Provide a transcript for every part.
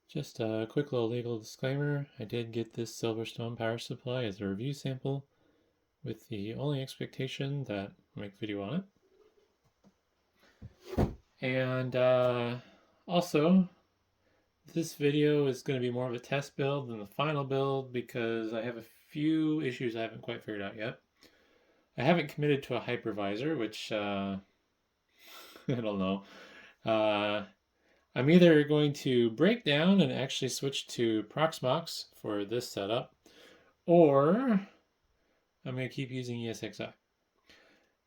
Just a quick little legal disclaimer. I did get this Silverstone power supply as a review sample with the only expectation that I'll make a video on it. And also, this video is going to be more of a test build than the final build because I have a few issues I haven't quite figured out yet. I haven't committed to a hypervisor, which I don't know. I'm either going to break down and actually switch to Proxmox for this setup, or I'm going to keep using ESXi.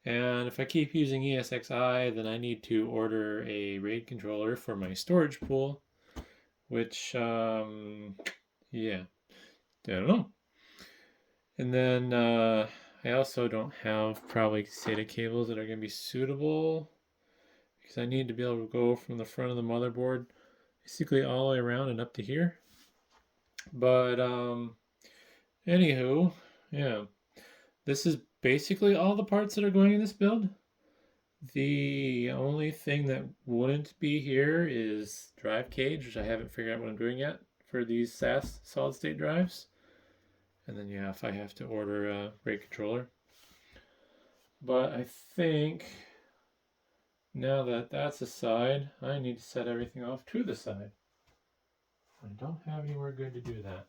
And if I keep using ESXi, then I need to order a RAID controller for my storage pool, which, yeah, I don't know. And then I also don't have probably SATA cables that are going to be suitable, because I need to be able to go from the front of the motherboard basically all the way around and up to here. But anywho, yeah, this is basically all the parts that are going in this build. The only thing that wouldn't be here is drive cage, which I haven't figured out what I'm doing yet for these SAS solid state drives. And then yeah, if I have to order a RAID controller. But I think now that that's aside, I need to set everything off to the side. I don't have anywhere good to do that.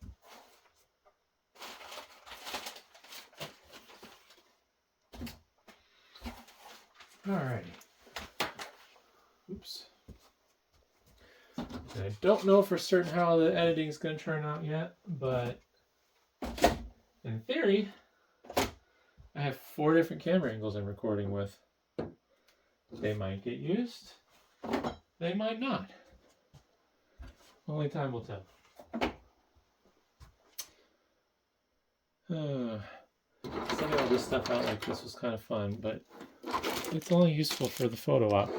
Alrighty. Oops. And I don't know for certain how the editing is going to turn out yet, but in theory, I have 4 different camera angles I'm recording with. They might get used, they might not. Only time will tell. Setting all this stuff out like this was kind of fun, but it's only useful for the photo op.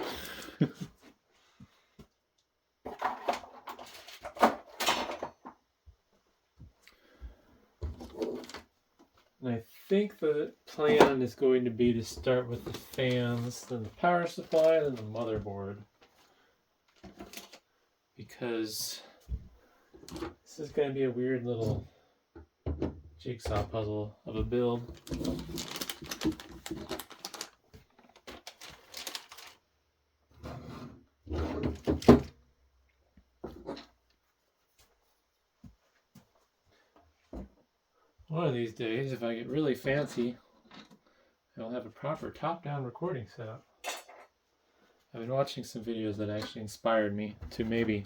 And I think the plan is going to be to start with the fans, then the power supply, then the motherboard. Because this is going to be a weird little jigsaw puzzle of a build. One of these days, if I get really fancy, I'll have a proper top-down recording setup. I've been watching some videos that actually inspired me to maybe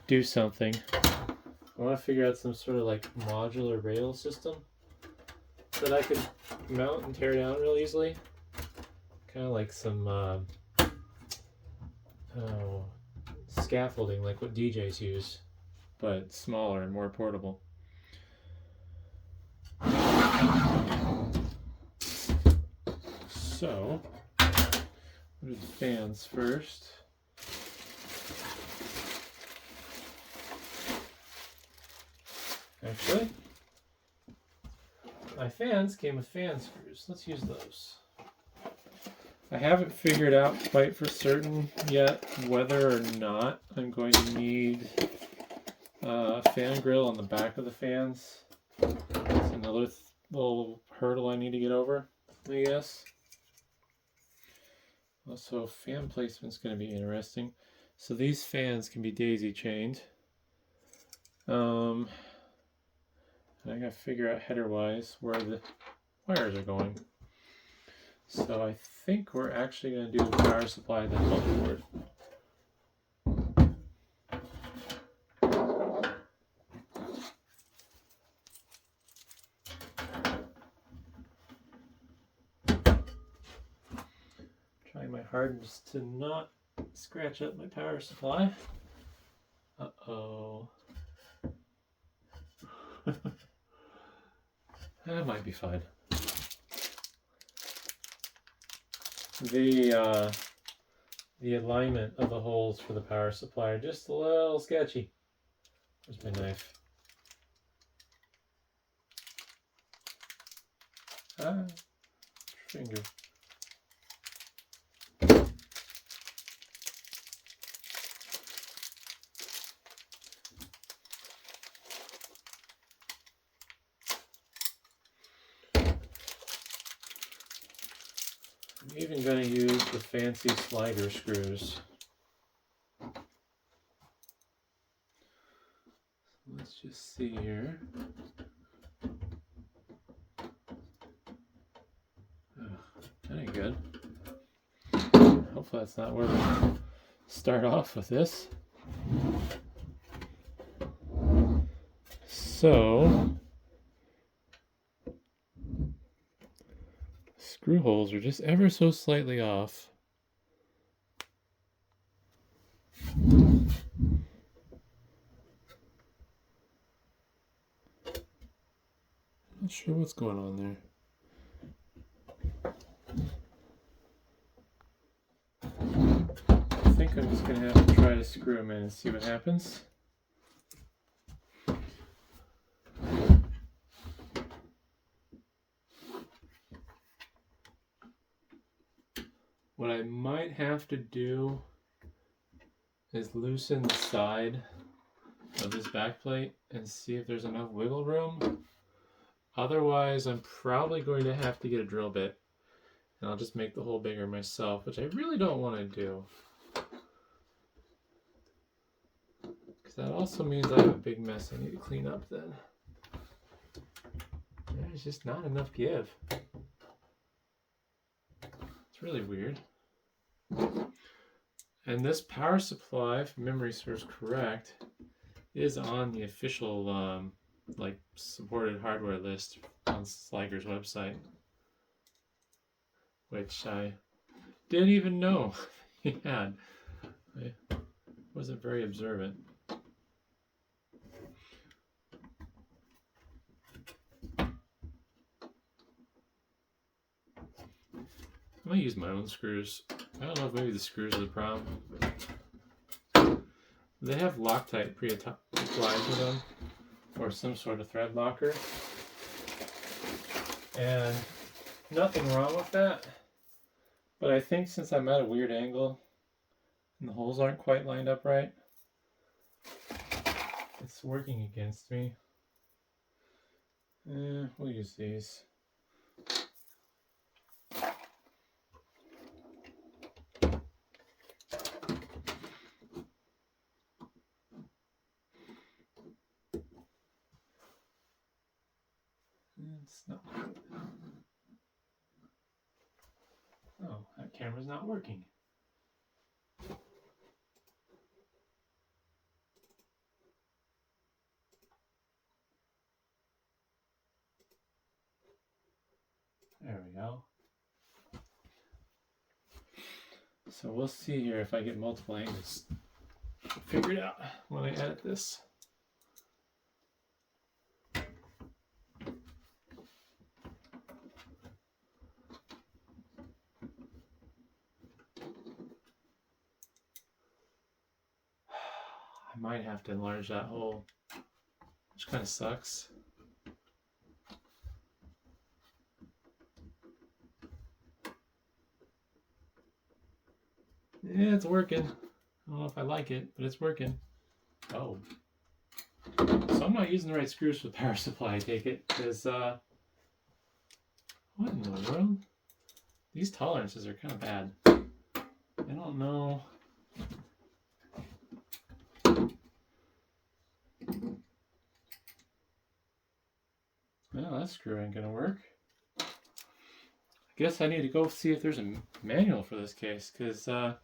do something. I want to figure out some sort of like modular rail system that I could mount and tear down real easily. Kind of like some scaffolding, like what DJs use, but smaller and more portable. So, we'll do the fans first. Actually, my fans came with fan screws. Let's use those. I haven't figured out quite for certain yet whether or not I'm going to need a fan grill on the back of the fans. That's another little hurdle I need to get over, I guess. Also, fan placement's going to be interesting. So these fans can be daisy chained. I gotta figure out header-wise where the wires are going. So I think we're actually going to do the power supply then motherboard. Trying my hardest to not scratch up my power supply. Uh-oh. That might be fine. The alignment of the holes for the power supply are just a little sketchy. Where's my knife? Finger. even going to use the fancy Sliger screws. Let's just see here. That ain't good. Hopefully that's not where we start off with this. So, screw holes are just ever so slightly off. Not sure what's going on there. I think I'm just going to have to try to screw them in and see what happens. What I might have to do is loosen the side of this back plate and see if there's enough wiggle room. Otherwise, I'm probably going to have to get a drill bit, and I'll just make the hole bigger myself, which I really don't want to do. Because that also means I have a big mess I need to clean up then. There's just not enough give. It's really weird. And this power supply, if memory serves correct, is on the official like supported hardware list on Sliger's website, which I didn't even know he had. I wasn't very observant. I'm gonna use my own screws. I don't know if maybe the screws are the problem. They have Loctite pre-applied to them, or some sort of thread locker, and nothing wrong with that. But I think since I'm at a weird angle and the holes aren't quite lined up right, it's working against me. We'll use these. It's not good. Oh, that camera's not working. There we go. So we'll see here if I get multiple angles figured out when I edit this. I might have to enlarge that hole, which kind of sucks. Yeah, it's working. I don't know if I like it, but it's working. Oh. So I'm not using the right screws for the power supply, I take it, because, what in the world? These tolerances are kind of bad. I don't know. Well, that screw ain't gonna work. I guess I need to go see if there's a manual for this case, because I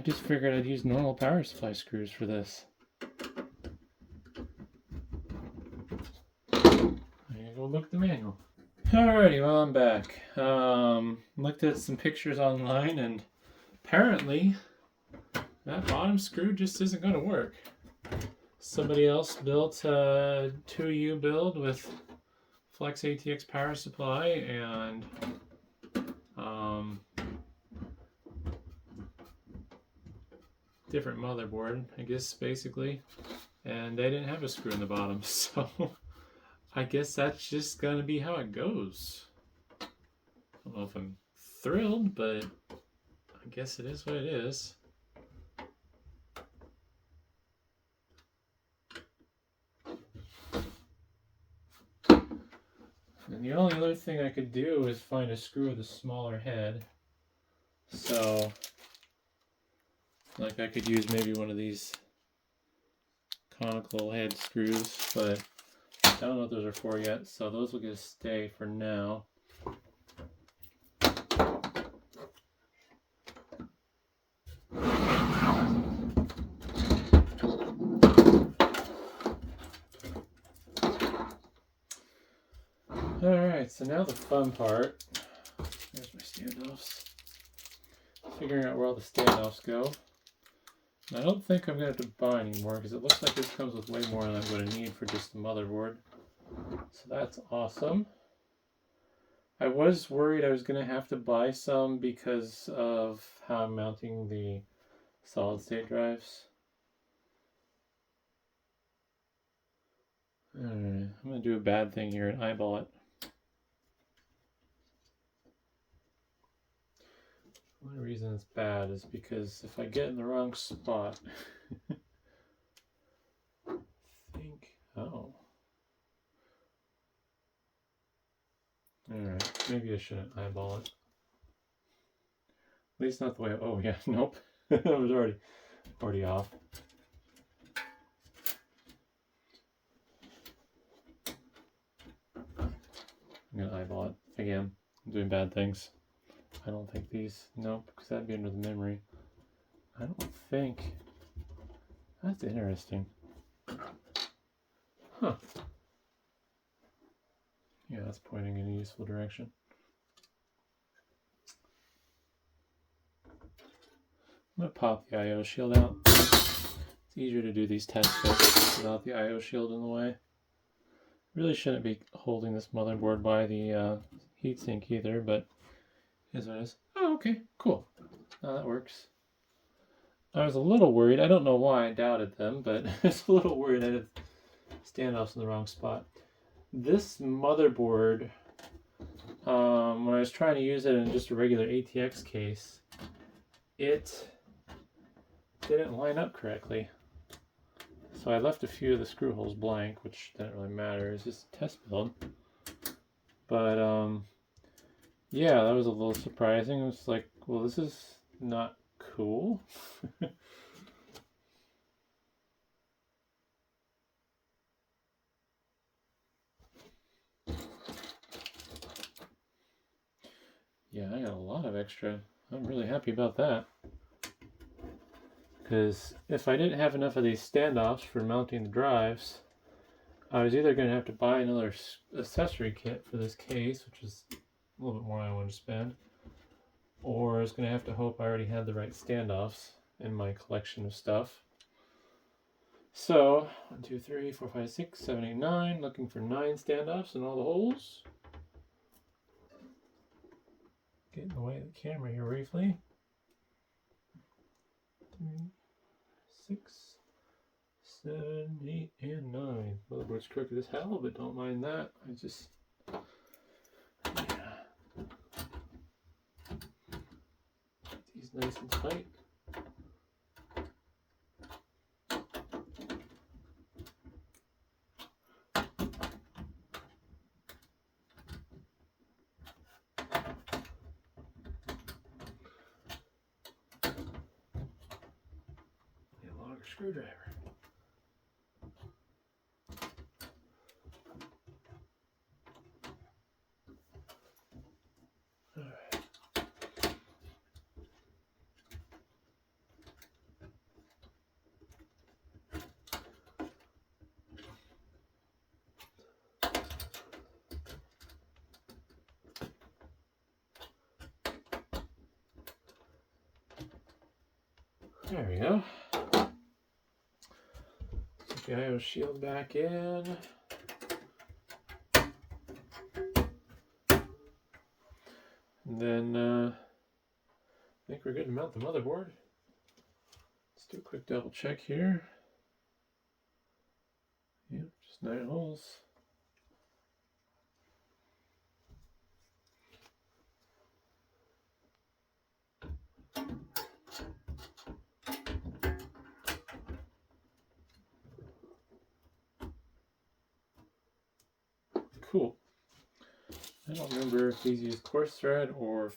just figured I'd use normal power supply screws for this. I'm gonna go look at the manual. Alrighty, well, I'm back. Looked at some pictures online, and apparently that bottom screw just isn't going to work. Somebody else built a 2U build with Flex ATX power supply and different motherboard, I guess, basically, and they didn't have a screw in the bottom, so I guess that's just gonna be how it goes. I don't know if I'm thrilled, but I guess it is what it is. And the only other thing I could do is find a screw with a smaller head. So, like I could use maybe one of these conical head screws, but I don't know what those are for yet, so those will just stay for now. Alright, so now the fun part. There's my standoffs. Figuring out where all the standoffs go. And I don't think I'm going to have to buy anymore because it looks like this comes with way more than I'm going to need for just the motherboard. So that's awesome. I was worried I was going to have to buy some because of how I'm mounting the solid state drives. Alright, I'm going to do a bad thing here and eyeball it. One reason it's bad is because if I get in the wrong spot, I think, oh. Alright, maybe I shouldn't eyeball it. At least not the way, oh yeah, nope. I was already off. I'm gonna eyeball it. Again, I'm doing bad things. I don't think these, nope, because that'd be under the memory. I don't think, that's interesting. Huh. Yeah, that's pointing in a useful direction. I'm going to pop the I/O shield out. It's easier to do these test fits without the I/O shield in the way. Really shouldn't be holding this motherboard by the heatsink either, but it is what it is. Oh, okay, cool. Now that works. I was a little worried. I don't know why I doubted them, but I was a little worried I had standoffs in the wrong spot. This motherboard, when I was trying to use it in just a regular ATX case, it didn't line up correctly. So I left a few of the screw holes blank, which didn't really matter. It's just a test build. But yeah, that was a little surprising. It was like, well, this is not cool. Yeah, I got a lot of extra. I'm really happy about that. Because if I didn't have enough of these standoffs for mounting the drives, I was either going to have to buy another accessory kit for this case, which is a little bit more than I wanted to spend, or I was going to have to hope I already had the right standoffs in my collection of stuff. So, 1, 2, 3, 4, 5, 6, 7, 8, 9, looking for 9 standoffs in all the holes. Get in the way of the camera here briefly. 3, 6, 7, 8, and 9. Motherboard's crooked as hell, but don't mind that. I just, yeah. These nice and tight. A longer screwdriver. There we go. Put the I/O shield back in. And then I think we're good to mount the motherboard. Let's do a quick double check here. Yep, just 9 holes. Cool. I don't remember if these use coarse thread or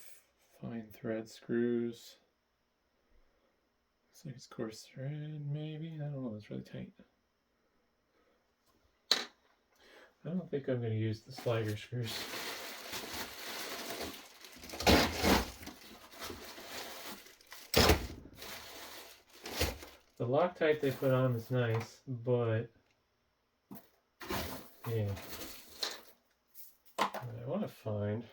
fine thread screws. Looks like it's coarse thread, maybe. I don't know. It's really tight. I don't think I'm going to use the Sliger screws. The Loctite they put on is nice, but yeah. What I want to find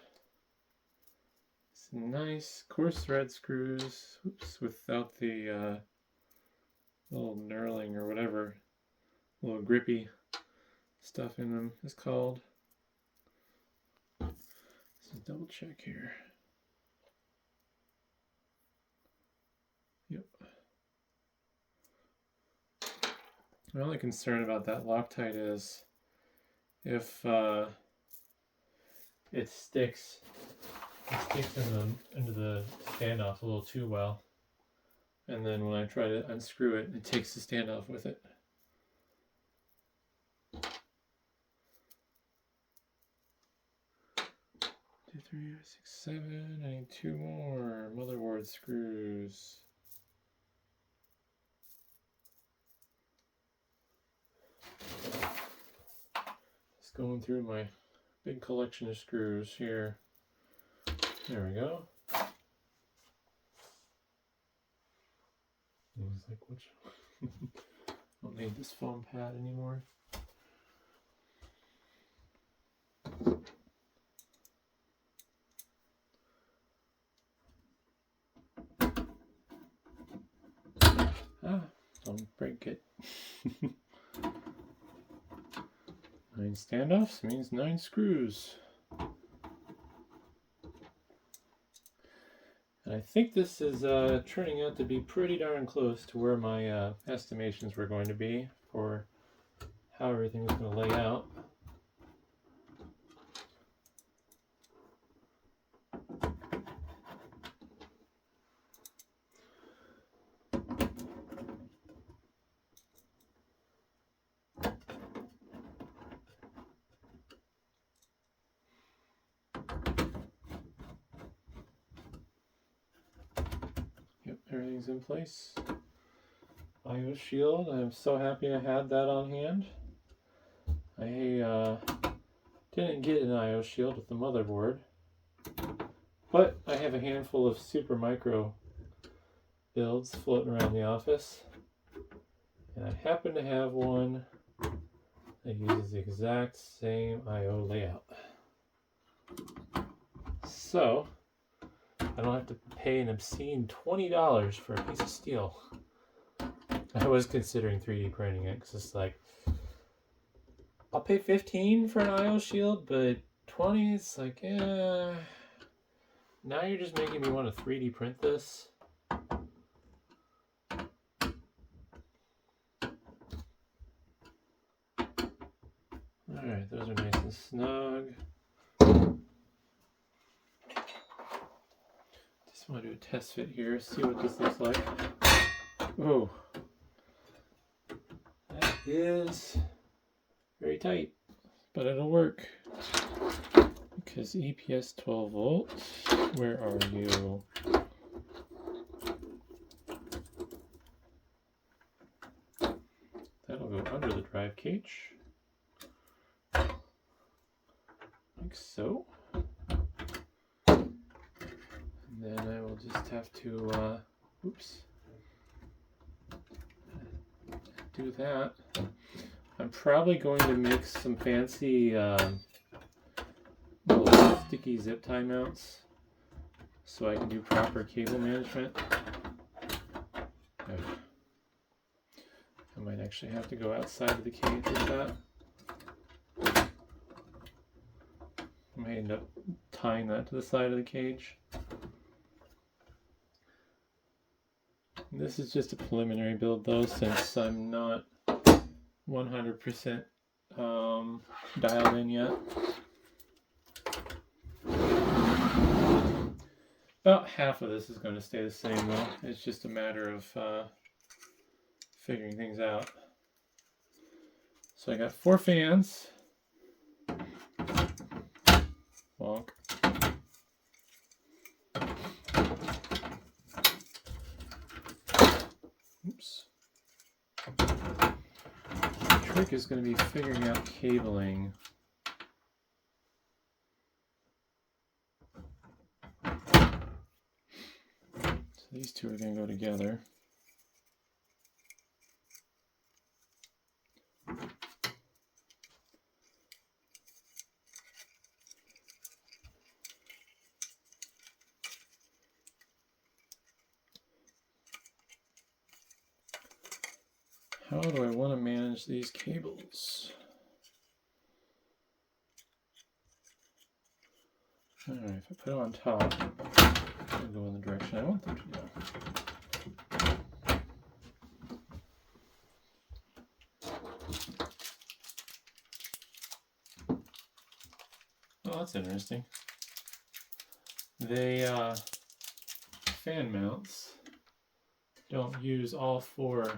some nice coarse thread screws, without the little knurling or whatever, little grippy stuff in them is called. Let's double check here. Yep. My only concern about that Loctite is if it sticks into the standoff a little too well, and then when I try to unscrew it, it takes the standoff with it. 2, 3, 6, 7. I need 2 more motherboard screws. Just going through my big collection of screws here. There we go. I was like, which? I don't need this foam pad anymore. Don't break it. 9 standoffs means 9 screws. And I think this is turning out to be pretty darn close to where my estimations were going to be for how everything was going to lay out. Everything's in place. IO shield, I'm so happy I had that on hand. I didn't get an IO shield with the motherboard, but I have a handful of Supermicro builds floating around the office, and I happen to have one that uses the exact same IO layout. So I don't have to pay an obscene $20 for a piece of steel. I was considering 3D printing it because it's like, I'll pay $15 for an IO shield, but $20, it's like, now you're just making me want to 3D print this. Alright, those are nice and snug. Just want to do a test fit here, see what this looks like. Oh, that is very tight, but it'll work because EPS 12 volts. Where are you? That'll go under the drive cage, like so. And then I will just have to, do that. I'm probably going to mix some fancy little sticky zip tie mounts so I can do proper cable management. I might actually have to go outside of the cage with that. I may end up tying that to the side of the cage. This is just a preliminary build though, since I'm not 100% dialed in yet. About half of this is going to stay the same though. It's just a matter of figuring things out. So I got 4 fans. Well, Bonk. Oops. The trick is going to be figuring out cabling. So these two are going to go together. How do I want to manage these cables? Alright, if I put them on top, they'll go in the direction I want them to go. Oh, that's interesting. They, fan mounts don't use all 4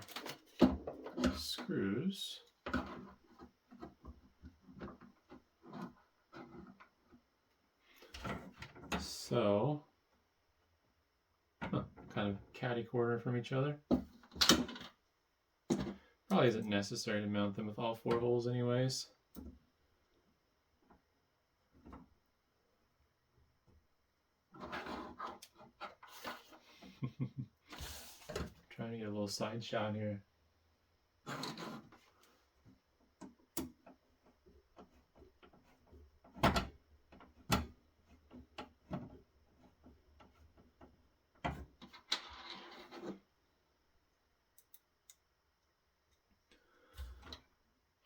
screws. So, kind of catty corner from each other. Probably isn't necessary to mount them with all 4 holes anyways. Trying to get a little side shot here.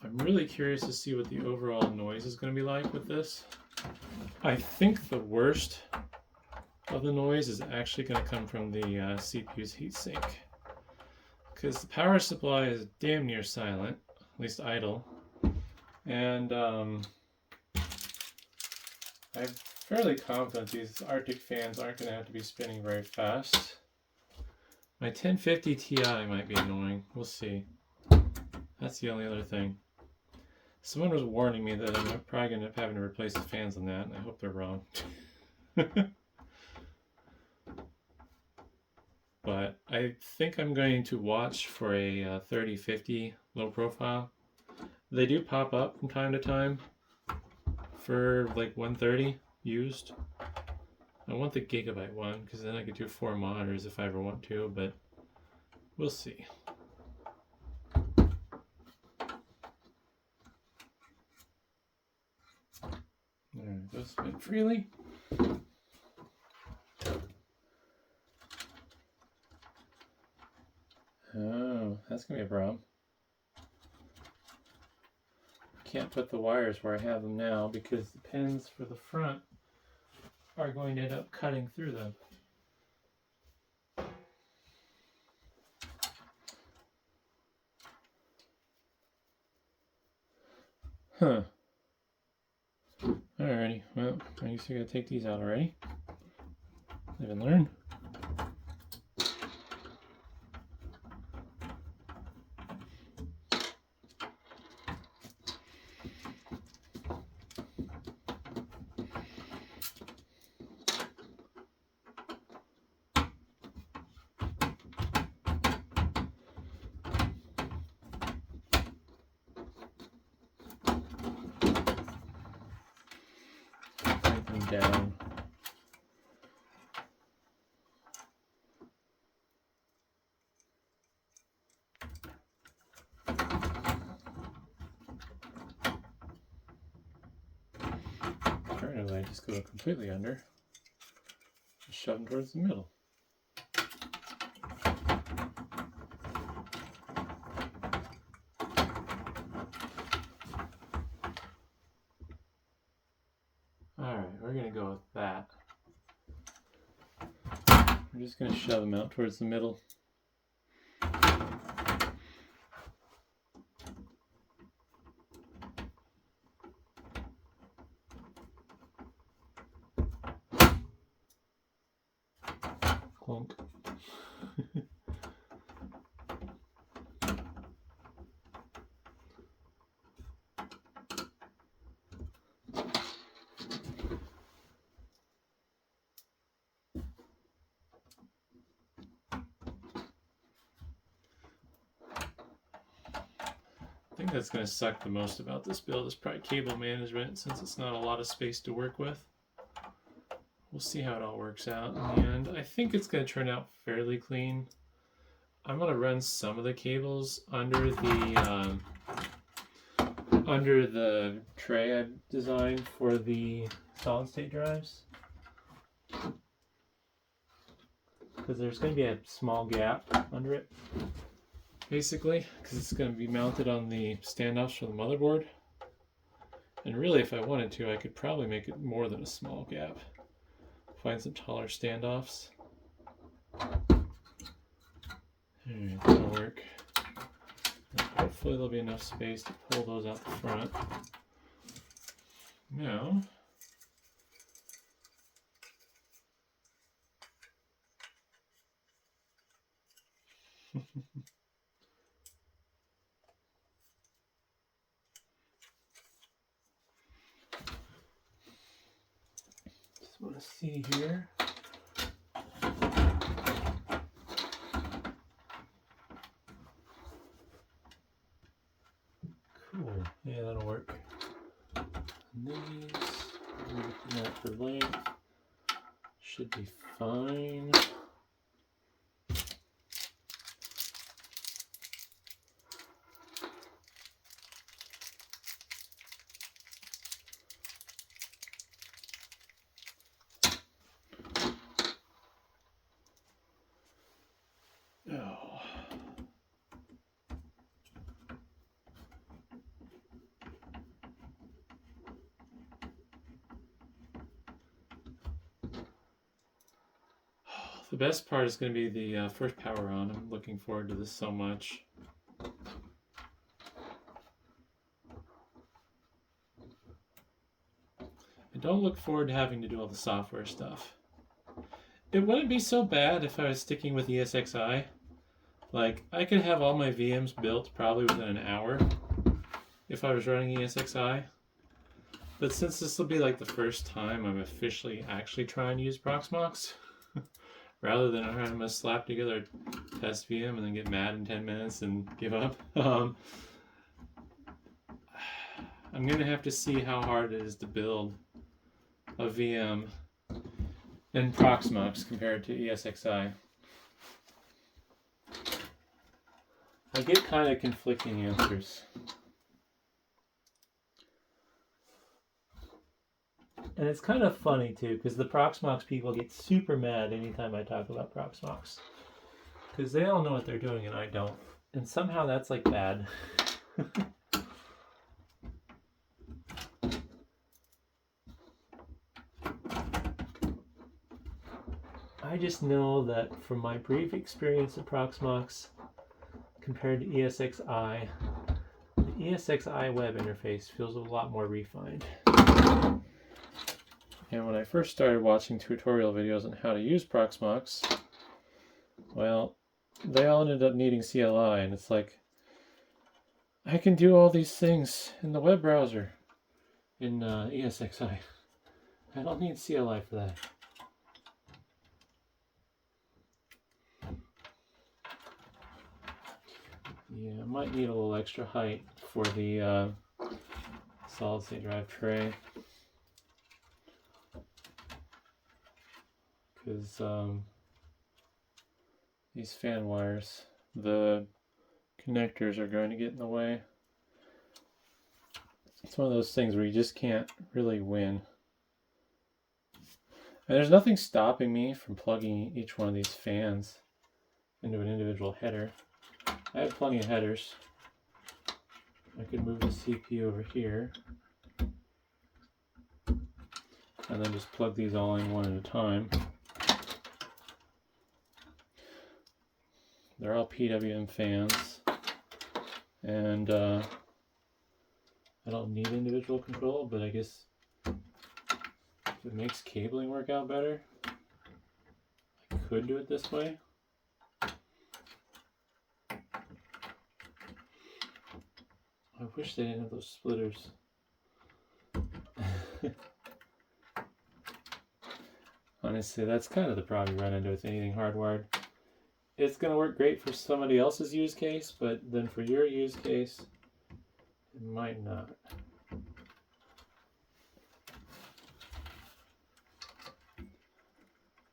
I'm really curious to see what the overall noise is going to be like with this. I think the worst of the noise is actually going to come from the CPU's heatsink, because the power supply is damn near silent, at least idle, and I'm fairly confident these Arctic fans aren't going to have to be spinning very fast. My 1050 Ti might be annoying. We'll see. That's the only other thing. Someone was warning me that I'm probably going to end up having to replace the fans on that, and I hope they're wrong. But I think I'm going to watch for a 3050 low profile. They do pop up from time to time for like 130 used. I want the Gigabyte one because then I could do 4 monitors if I ever want to, but we'll see. Alright, go spin freely. Oh, that's gonna be a problem. Can't put the wires where I have them now because the pins for the front are going to end up cutting through them. Huh. Alrighty, well, I guess I gotta take these out already. Live and learn. Down. Apparently I just go completely under. Just shove them towards the middle. Alright, we're going to go with that. We're just going to shove them out towards the middle. Clunk. think that's going to suck the most about this build is probably cable management, since it's not a lot of space to work with. We'll see how it all works out in the end. I think it's going to turn out fairly clean. I'm going to run some of the cables under the tray I've designed for the solid state drives, because there's going to be a small gap under it, basically, because it's going to be mounted on the standoffs for the motherboard. And really, if I wanted to, I could probably make it more than a small gap. Find some taller standoffs. Alright, that'll work. Hopefully there'll be enough space to pull those out the front. Now, just want to see here. Cool. Yeah, that'll work. And these, we're looking at for length, should be fine. Oh. The best part is going to be the first power on. I'm looking forward to this so much. I don't look forward to having to do all the software stuff. It wouldn't be so bad if I was sticking with ESXi. Like, I could have all my VMs built probably within an hour if I was running ESXi. But since this will be like the first time I'm officially actually trying to use Proxmox, rather than having to slap together a test VM and then get mad in 10 minutes and give up, I'm going to have to see how hard it is to build a VM in Proxmox compared to ESXi. I get kind of conflicting answers. And it's kind of funny too, because the Proxmox people get super mad anytime I talk about Proxmox. Because they all know what they're doing and I don't. And somehow that's like bad. I just know that from my brief experience at Proxmox compared to ESXi, the ESXi web interface feels a lot more refined. And when I first started watching tutorial videos on how to use Proxmox, well, they all ended up needing CLI, and it's like, I can do all these things in the web browser in ESXi. I don't need CLI for that. Yeah, I might need a little extra height for the solid state drive tray. Because these fan wires, the connectors are going to get in the way. It's one of those things where you just can't really win. And there's nothing stopping me from plugging each one of these fans into an individual header. I have plenty of headers. I could move the CPU over here and then just plug these all in one at a time. They're all PWM fans, and I don't need individual control, but I guess if it makes cabling work out better, I could do it this way. I wish they didn't have those splitters. Honestly, that's kind of the problem you run into with anything hardwired. It's going to work great for somebody else's use case, but then for your use case, It might not.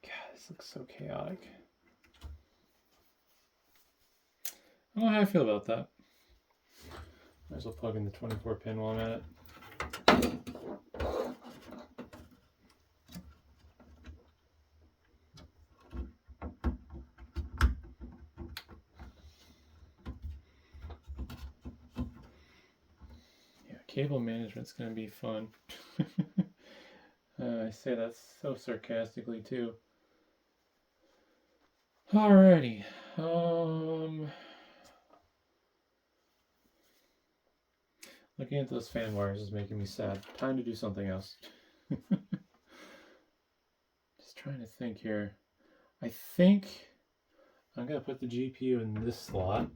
God, this looks so chaotic. I don't know how I feel about that. Might as well plug in the 24 pin while I'm at it. Yeah, cable management's going to be fun. I say that so sarcastically too. Alrighty. Looking at those fan wires is making me sad. Time to do something else. Just trying to think here. I think I'm going to put the GPU in this slot.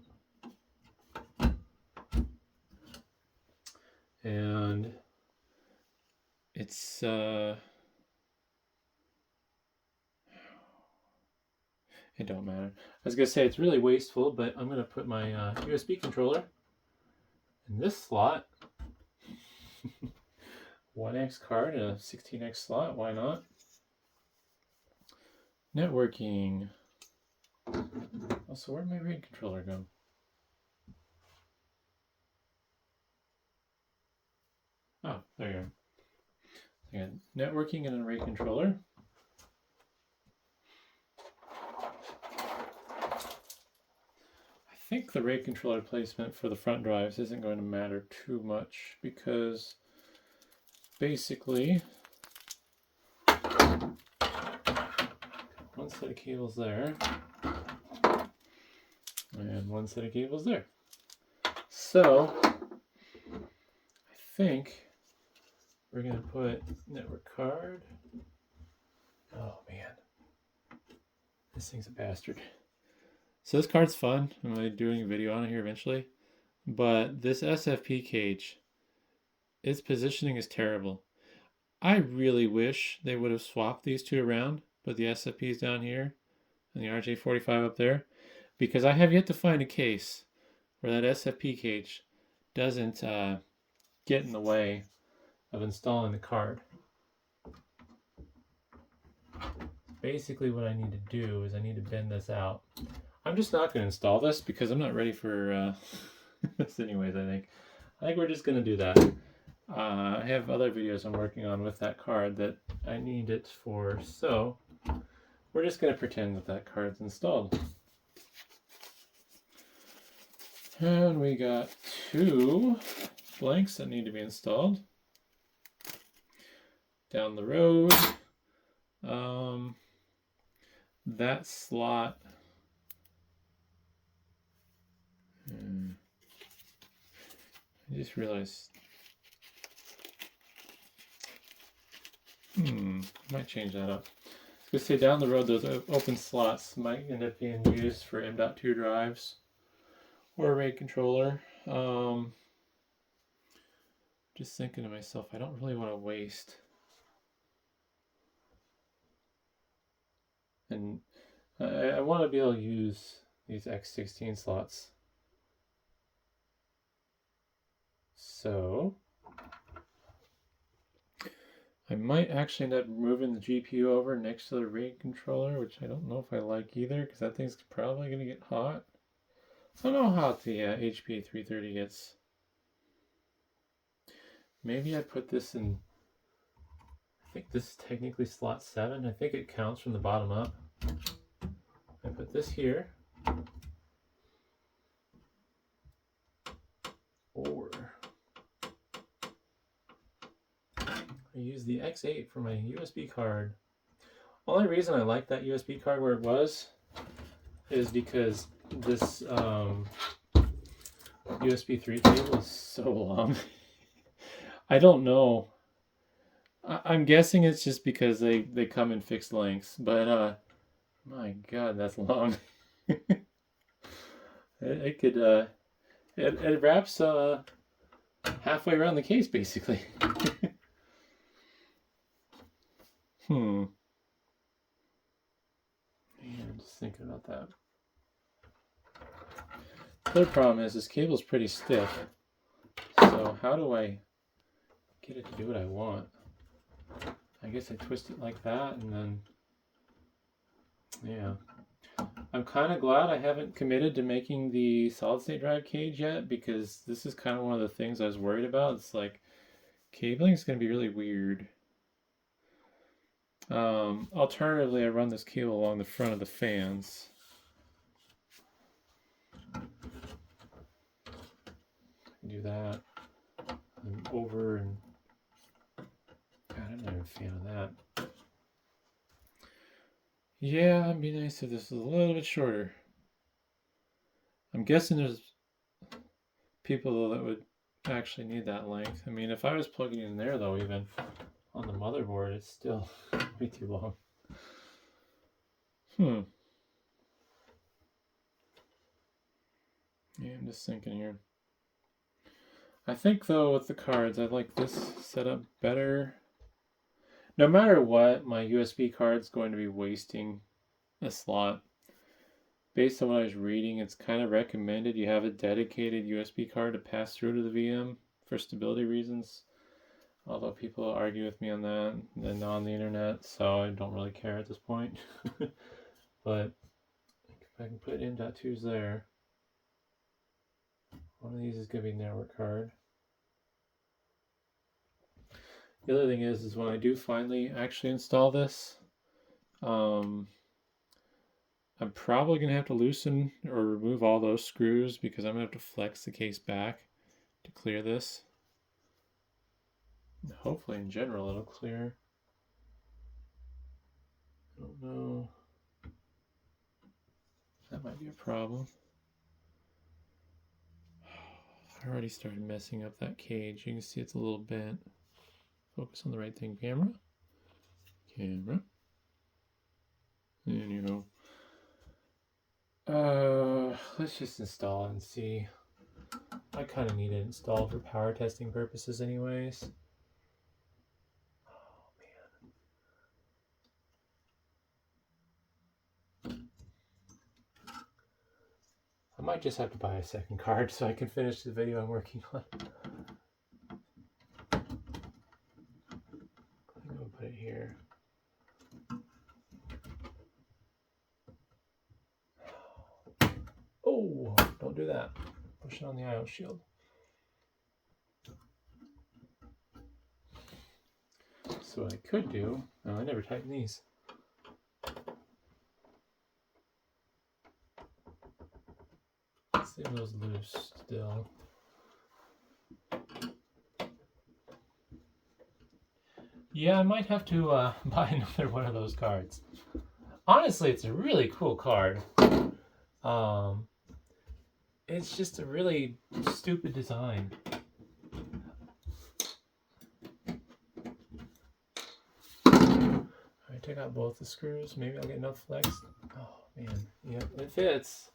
And it's it don't matter. I was going to say it's really wasteful, but I'm going to put my USB controller in this slot. 1X card and a 16X slot, why not? Networking. Also, where'd my RAID controller go? Oh, there you are. Again, networking and a RAID controller. I think the RAID controller placement for the front drives isn't going to matter too much because basically one set of cables there and one set of cables there. So I think we're going to put network card. Oh man, this thing's a bastard. So this card's fun. I'm going to be doing a video on it here eventually. But this SFP cage, its positioning is terrible. I really wish they would have swapped these two around, put the SFPs down here and the RJ45 up there, because I have yet to find a case where that SFP cage doesn't get in the way of installing the card. Basically what I need to do is I need to bend this out. I'm just not going to install this because I'm not ready for this anyways, I think we're just going to do that. I have other videos I'm working on with that card that I need it for, so we're just going to pretend that that card's installed. And we got two blanks that need to be installed. Down the road, that slot, I just realized, might change that up. I was going to say down the road, those open slots might end up being used for M.2 drives or a RAID controller. Just thinking to myself, I don't really want to waste. And I want to be able to use these X16 slots. So I might actually end up moving the GPU over next to the RAID controller, which I don't know if I like either, because that thing's probably going to get hot. I don't know how hot the HBA330 gets. Maybe I put this in, I think this is technically slot 7. I think it counts from the bottom up. I put this here. Or I use the X8 for my USB card. Only reason I like that USB card where it was is because this USB 3 cable is so long. I don't know. I'm guessing it's just because they come in fixed lengths, but my God, that's long. it could it wraps halfway around the case basically. I'm just thinking about that. Third problem is this cable's pretty stiff, so Now, how do I get it to do what I want? I guess I twist it like that, and then, yeah. I'm kind of glad I haven't committed to making the solid state drive cage yet, because this is kind of one of the things I was worried about. It's like, cabling is going to be really weird. Alternatively, I run this cable along the front of the fans. Do that. And over and... God, I'm not even a fan of that. Yeah, it'd be nice if this was a little bit shorter. I'm guessing there's people that would actually need that length. I mean, if I was plugging in there though, even on the motherboard, it's still way too long. Yeah, I'm just thinking here. I think though with the cards, I like this setup better. No matter what, my USB card's going to be wasting a slot. Based on what I was reading, it's kind of recommended you have a dedicated USB card to pass through to the VM for stability reasons. Although people argue with me on that and on the internet, so I don't really care at this point. But if I can put M.2s there, one of these is going to be a network card. The other thing is when I do finally actually install this, I'm probably going to have to loosen or remove all those screws because I'm going to have to flex the case back to clear this. And hopefully in general it'll clear. I don't know. That might be a problem. I already started messing up that cage. You can see it's a little bent. Focus on the right thing. Camera. Camera. And you know. Let's just install it and see. I kind of need it installed for power testing purposes anyways. Oh man. I might just have to buy a second card so I can finish the video I'm working on. I'm gonna put it here. Oh, don't do that. Push it on the IO shield. So what I could do, oh, I never tightened these. Let's see if those loose still. Yeah, I might have to buy another one of those cards. Honestly, it's a really cool card. It's just a really stupid design. I took out both the screws. Maybe I'll get enough flex. Oh man, yep, it fits.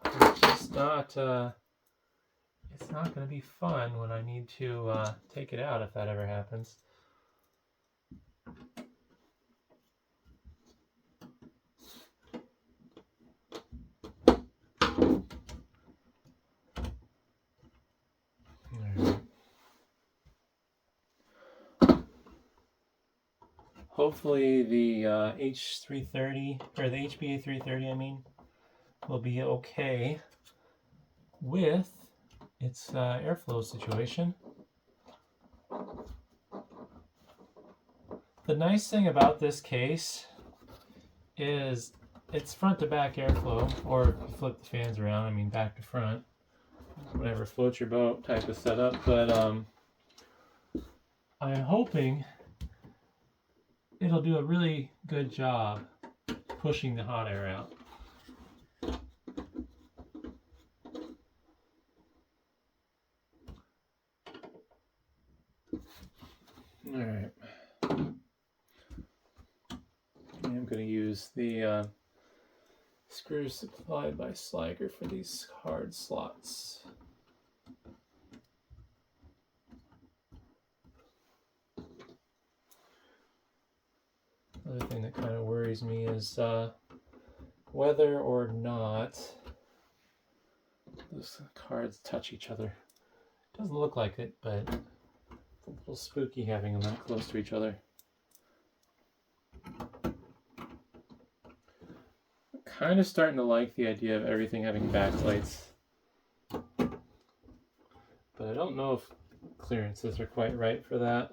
It's just not. It's not going to be fun when I need to take it out if that ever happens. Hopefully the H330 or the HBA330, I mean, will be okay with its airflow situation. The nice thing about this case is it's front to back airflow, or if you flip the fans around, I mean back to front, whatever floats your boat type of setup. But I'm hoping it'll do a really good job pushing the hot air out. All right. I'm going to use the screws supplied by Sliger for these hard slots. Another thing that kind of worries me is whether or not those cards touch each other. Doesn't look like it, but it's a little spooky having them that close to each other. I'm kind of starting to like the idea of everything having backplates, but I don't know if clearances are quite right for that.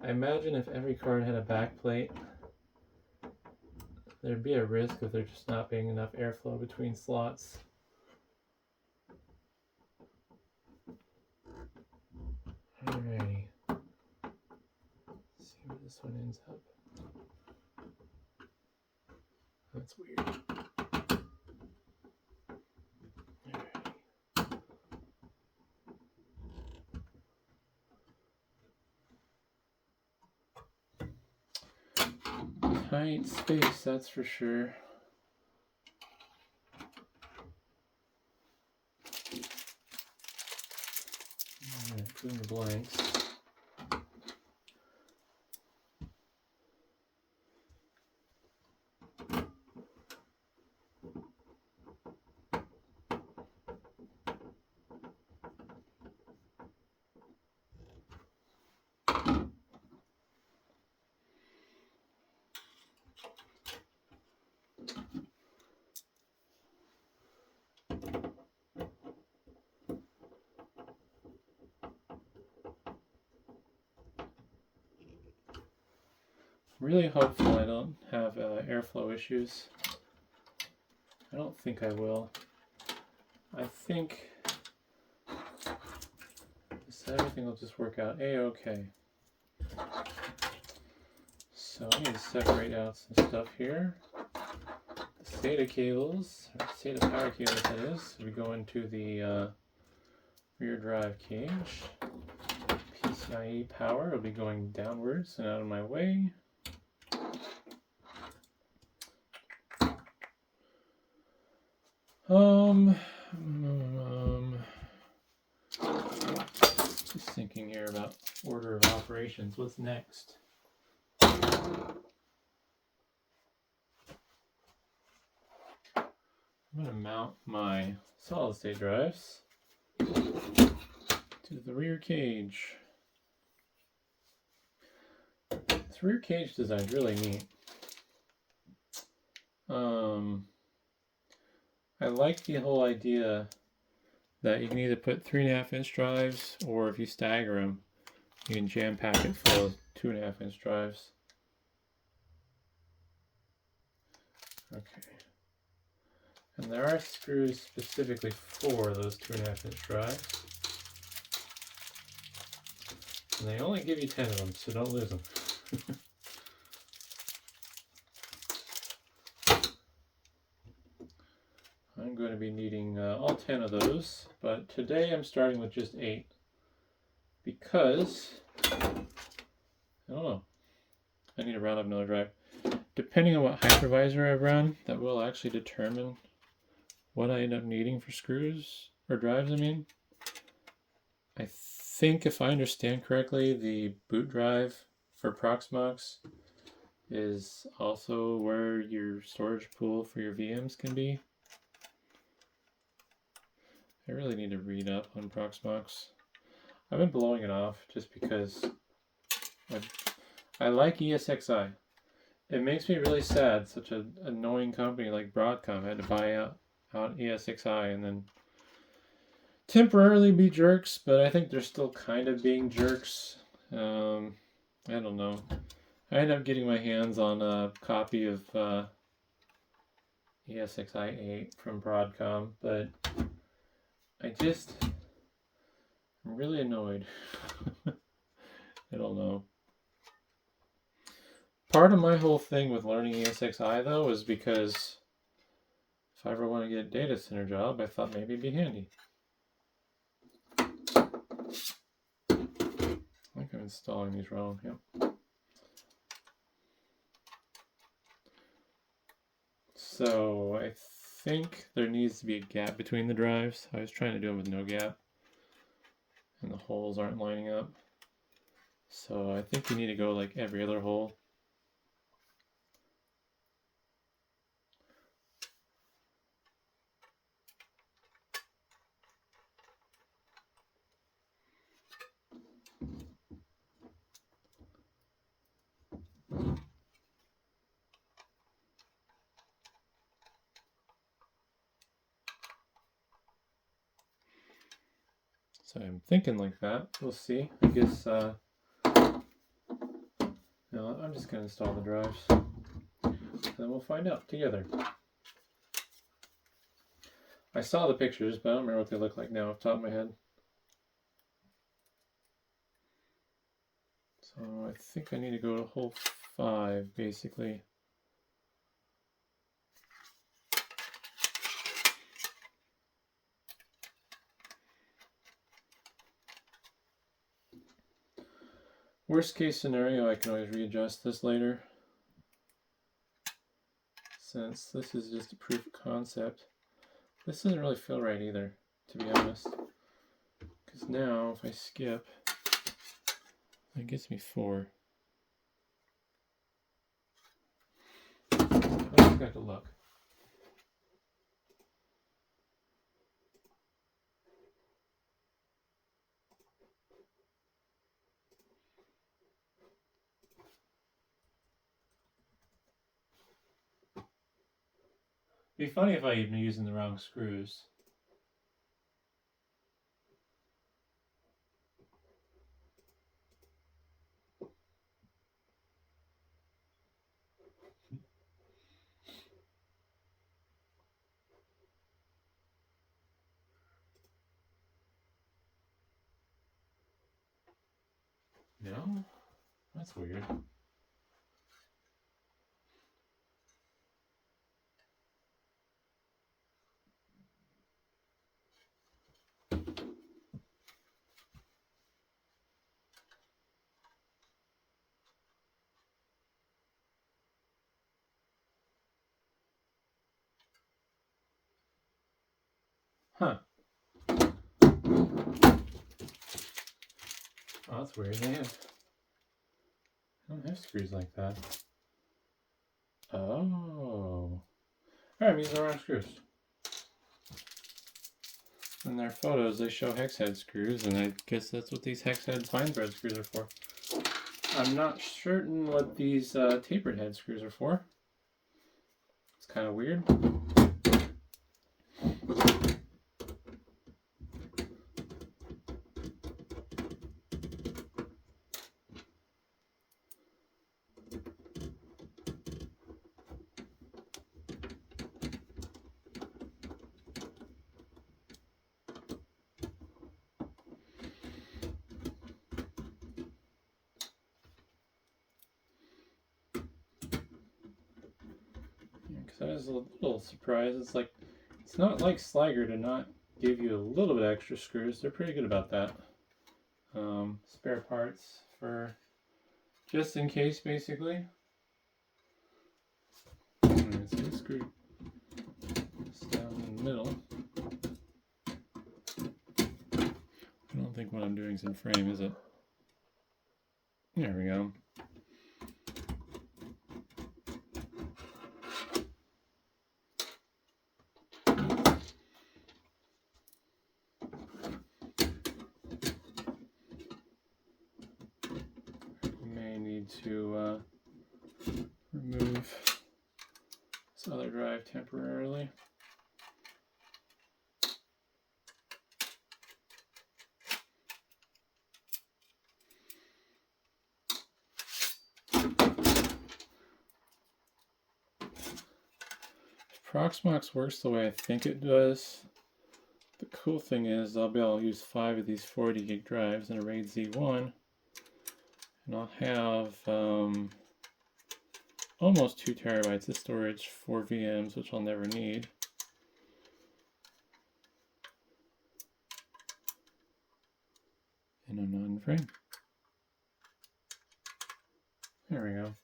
I imagine if every card had a backplate, there'd be a risk of there just not being enough airflow between slots. Alrighty. Let's see where this one ends up. That's weird. Tight space, that's for sure. Alright, doing the blanks. Really hopeful I don't have airflow issues. I don't think I will. I think everything will just work out a-okay. So I need to separate out some stuff here. The SATA cables, or SATA power cables that is, we go into the rear drive cage. PCIe power will be going downwards and out of my way. Just thinking here about order of operations. What's next? I'm going to mount my solid state drives to the rear cage. This rear cage design is really neat. I like the whole idea that you can either put 3.5-inch drives, or if you stagger them, you can jam pack it full of 2.5-inch drives. Okay. And there are screws specifically for those 2.5-inch drives. And they only give you 10 of them, so don't lose them. I'm going to be needing all 10 of those, but today I'm starting with just 8 because, I don't know, I need to round up another drive. Depending on what hypervisor I run, that will actually determine what I end up needing for screws, or drives I mean. I think if I understand correctly, the boot drive for Proxmox is also where your storage pool for your VMs can be. I really need to read up on Proxmox. I've been blowing it off just because I like ESXi. It makes me really sad, such an annoying company like Broadcom had to buy out ESXi and then temporarily be jerks, but I think they're still kind of being jerks. I don't know. I ended up getting my hands on a copy of ESXi 8 from Broadcom, but I'm really annoyed. I don't know. Part of my whole thing with learning ESXi though is because if I ever want to get a data center job, I thought maybe it'd be handy. I think I'm installing these wrong. Yep. So I think there needs to be a gap between the drives. I was trying to do it with no gap, and the holes aren't lining up. So I think you need to go like every other hole. So I'm thinking like that. We'll see. I guess, no, I'm just going to install the drives. And then we'll find out together. I saw the pictures, but I don't remember what they look like now off the top of my head. So I think I need to go to hole 5, basically. Worst case scenario, I can always readjust this later. Since this is just a proof of concept. This doesn't really feel right either, to be honest. Because now, if I skip, that gets me 4. I've got to look. It'd be funny if I even using the wrong screws. No? That's weird. Huh. Oh, that's weird. I don't have screws like that. Oh. Alright, I'm using the wrong screws. In their photos, they show hex head screws, and I guess that's what these hex head fine thread screws are for. I'm not certain what these tapered head screws are for. It's kind of weird. Because I was a little surprised. It's like, it's not like Sliger to not give you a little bit extra screws. They're pretty good about that. Spare parts for just in case, basically. Alright, so let's screw this down in the middle. I don't think what I'm doing is in frame, is it? There we go. To remove this other drive temporarily. If Proxmox works the way I think it does, the cool thing is I'll be able to use 5 of these 40 gig drives in a RAID Z1. And I'll have almost 2 terabytes of storage for VMs, which I'll never need. And I'm not in frame. There we go.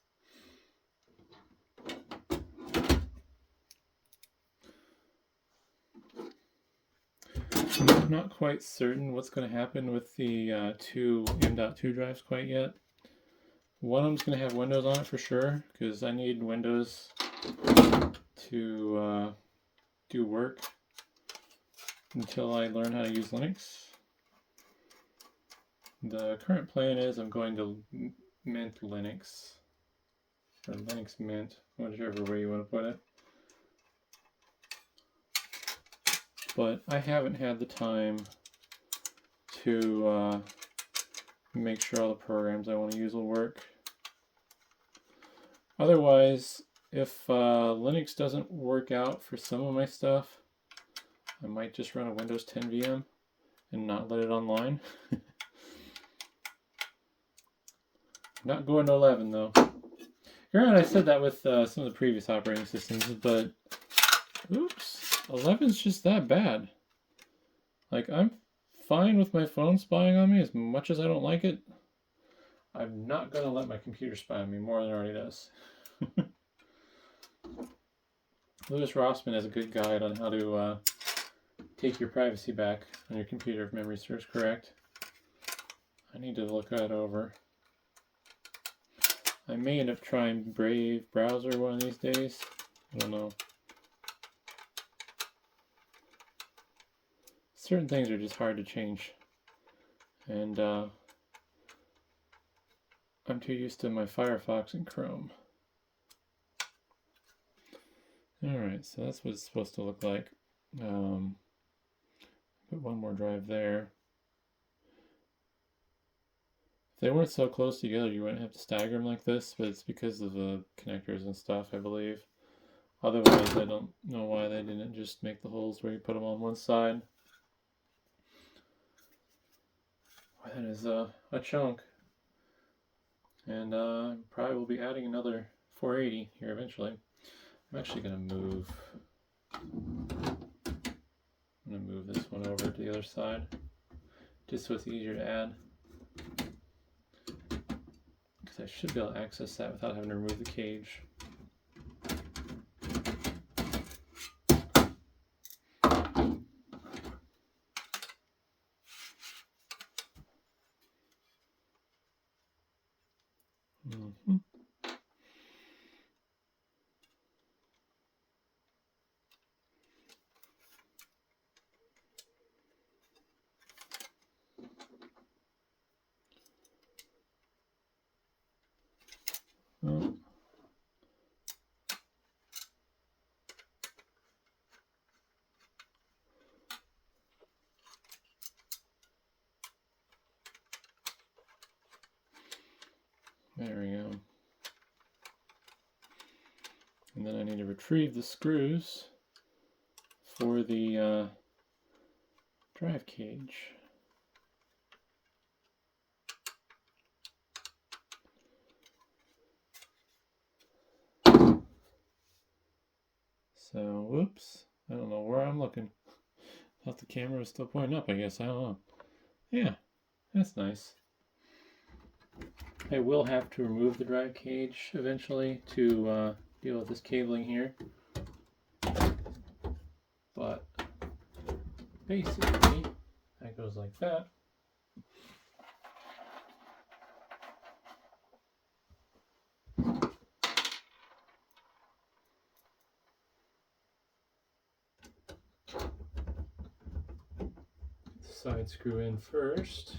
I'm not quite certain what's going to happen with the two M.2 drives quite yet. One of them's going to have Windows on it for sure, because I need Windows to do work until I learn how to use Linux. The current plan is I'm going to Mint Linux, or Linux Mint, whichever way you want to put it. But I haven't had the time to make sure all the programs I want to use will work. Otherwise, if Linux doesn't work out for some of my stuff, I might just run a Windows 10 VM and not let it online. Not going to 11 though. Granted, I said that with some of the previous operating systems, but oops, 11's just that bad. Like, I'm fine with my phone spying on me as much as I don't like it. I'm not going to let my computer spy on me more than it already does. Louis Rossmann has a good guide on how to take your privacy back on your computer if memory serves correct. I need to look that over. I may end up trying Brave browser one of these days. I don't know. Certain things are just hard to change. And I'm too used to my Firefox and Chrome. Alright, so that's what it's supposed to look like. Put one more drive there. If they weren't so close together, you wouldn't have to stagger them like this, but it's because of the connectors and stuff, I believe. Otherwise, I don't know why they didn't just make the holes where you put them on one side. That is a chunk. And probably will be adding another 480 here eventually. I'm actually going to move. I'm going to move this one over to the other side, just so it's easier to add. Because I should be able to access that without having to remove the cage. Oh. There we go. And then I need to retrieve the screws for the drive cage. So, whoops, I don't know where I'm looking. Thought the camera was still pointing up, I guess, I don't know. Yeah, that's nice. I will have to remove the drive cage eventually to deal with this cabling here. But basically, that goes like that. Side screw in first.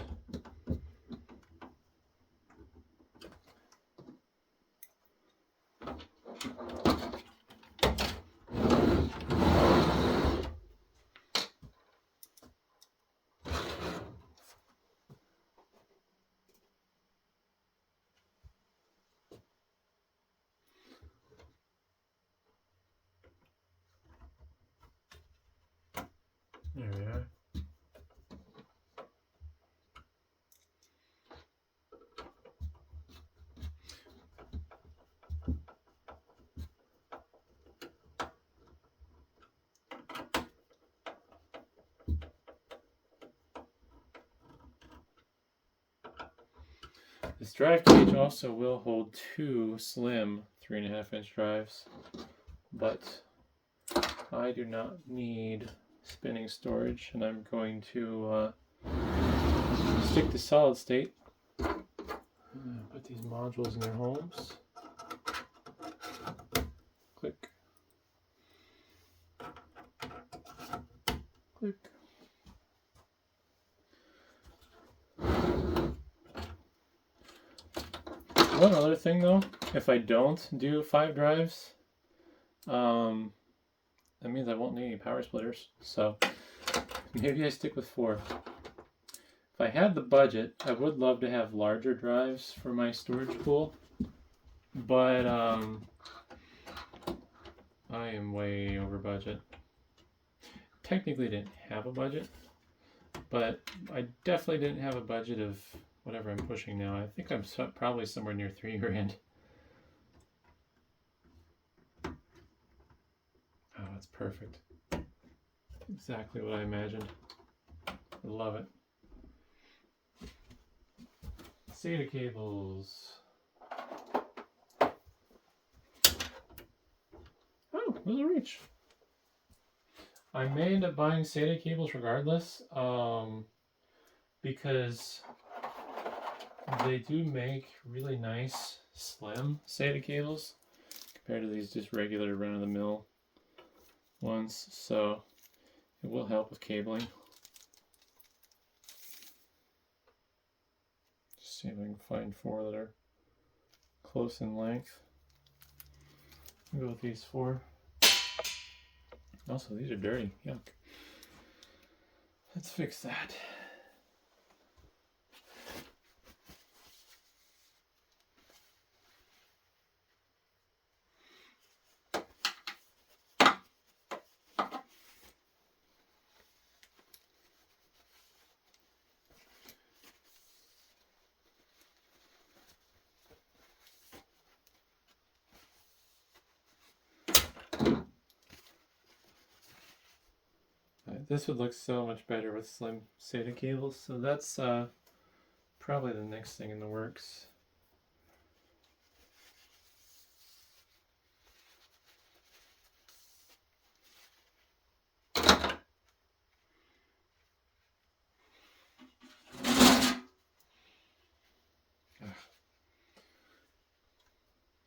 There we are. This drive cage also will hold two slim 3.5-inch drives, but I do not need spinning storage, and I'm going to stick to solid state. Put these modules in their homes. Click. Click. One other thing though, if I don't do 5 drives, that means I won't need any power splitters. So maybe I stick with 4. If I had the budget, I would love to have larger drives for my storage pool, but I am way over budget. Technically didn't have a budget, but I definitely didn't have a budget of whatever I'm pushing now. I think I'm probably somewhere near $3 grand. Oh, that's perfect. Exactly what I imagined. I love it. SATA cables. Oh, those are reach. I may end up buying SATA cables regardless, because they do make really nice slim SATA cables compared to these just regular run-of-the-mill ones, so it will help with cabling. Just see if I can find 4 that are close in length. I'll go with these 4. Also, these are dirty. Yuck. Let's fix that. This would look so much better with slim SATA cables, so that's probably the next thing in the works.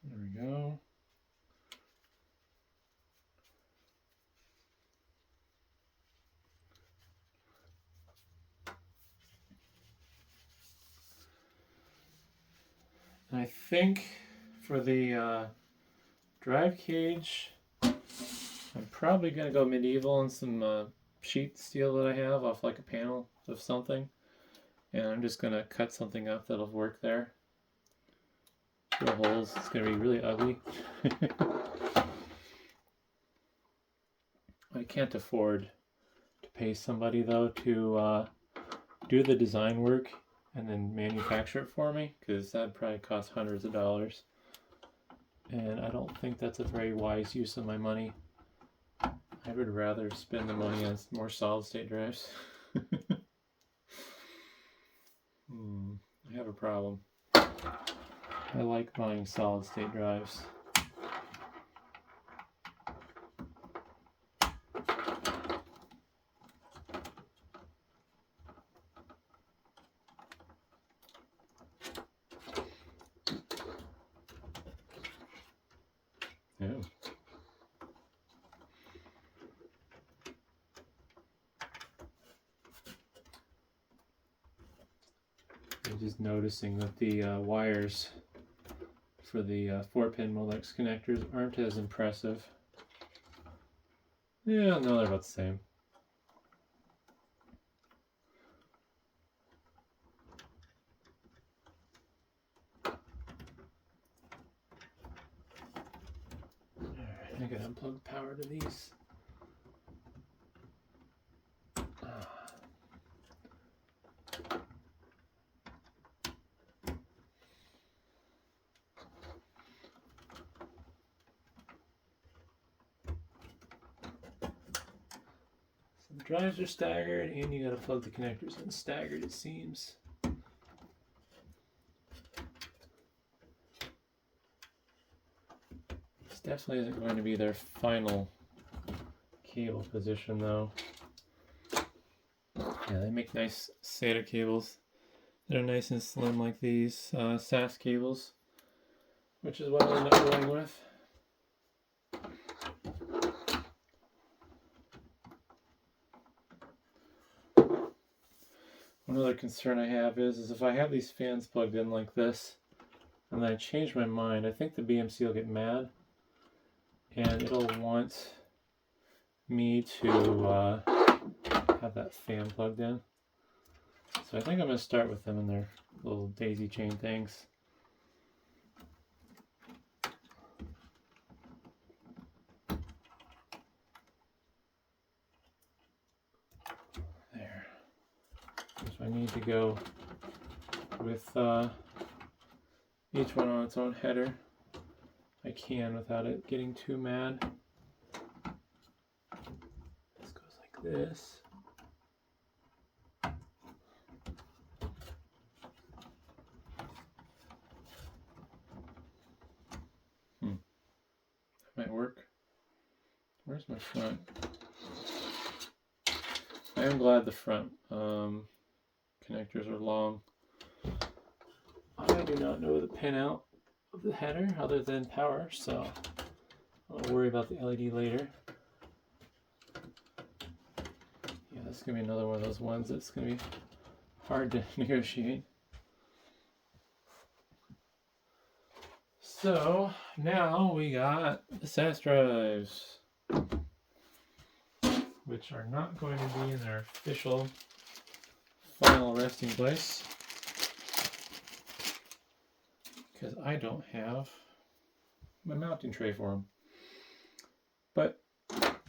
There we go. And I think for the drive cage, I'm probably going to go medieval and some sheet steel that I have off like a panel of something. And I'm just going to cut something up that'll work there. Drill holes. It's going to be really ugly. I can't afford to pay somebody though to do the design work and then manufacture it for me, because that'd probably cost hundreds of dollars. And I don't think that's a very wise use of my money. I would rather spend the money on more solid state drives. I have a problem. I like buying solid state drives. Yeah. I'm just noticing that the wires for the 4-pin Molex connectors aren't as impressive. Yeah, no, they're about the same. Alright, I gotta unplug the power to these. The drives are staggered, and you gotta plug the connectors in staggered, it seems. This definitely isn't going to be their final cable position, though. Yeah, they make nice SATA cables. They're nice and slim like these SAS cables, which is what I end up going with. One other concern I have is if I have these fans plugged in like this, and then I change my mind, I think the BMC will get mad, and it'll want me to have that fan plugged in. So I think I'm going to start with them in their little daisy chain things. There. So I need to go with each one on its own header. I can without it getting too mad. This goes like this. That might work. Where's my front? I am glad the front connectors are long. I do not know the pinout of the header other than power, so I'll worry about the LED later. Yeah, this is going to be another one of those ones that's going to be hard to negotiate. So now we got the SAS drives, which are not going to be in their official final resting place because I don't have my mounting tray for them. But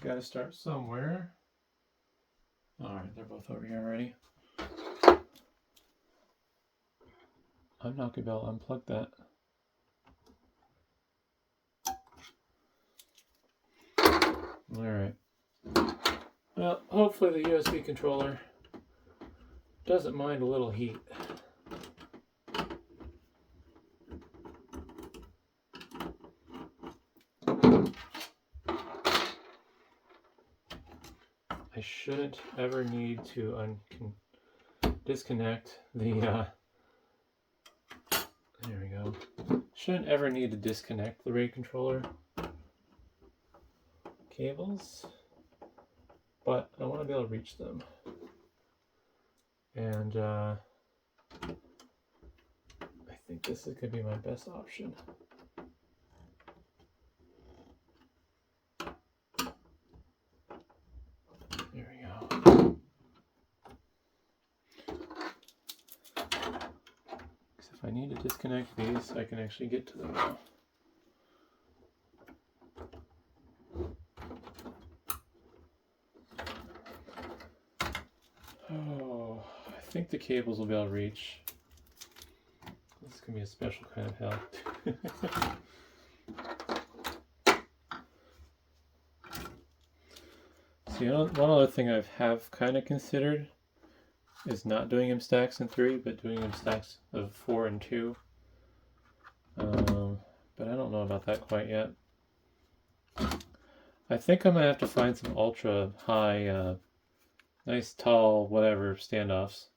got to start somewhere. All right, they're both over here already. I'm not going to be able to unplug that. All right. Well, hopefully the USB controller doesn't mind a little heat. I shouldn't ever need to disconnect the there we go. Shouldn't ever need to disconnect the RAID controller cables, but I want to be able to reach them, and I think this is going to be my best option. There we go. Because if I need to disconnect these, I can actually get to them now. Oh, I think the cables will be able to reach. This is going to be a special kind of hell. See, one other thing I have kind of considered is not doing them stacks in 3, but doing them stacks of 4 and 2. But I don't know about that quite yet. I think I'm going to have to find some ultra high, nice tall whatever standoffs,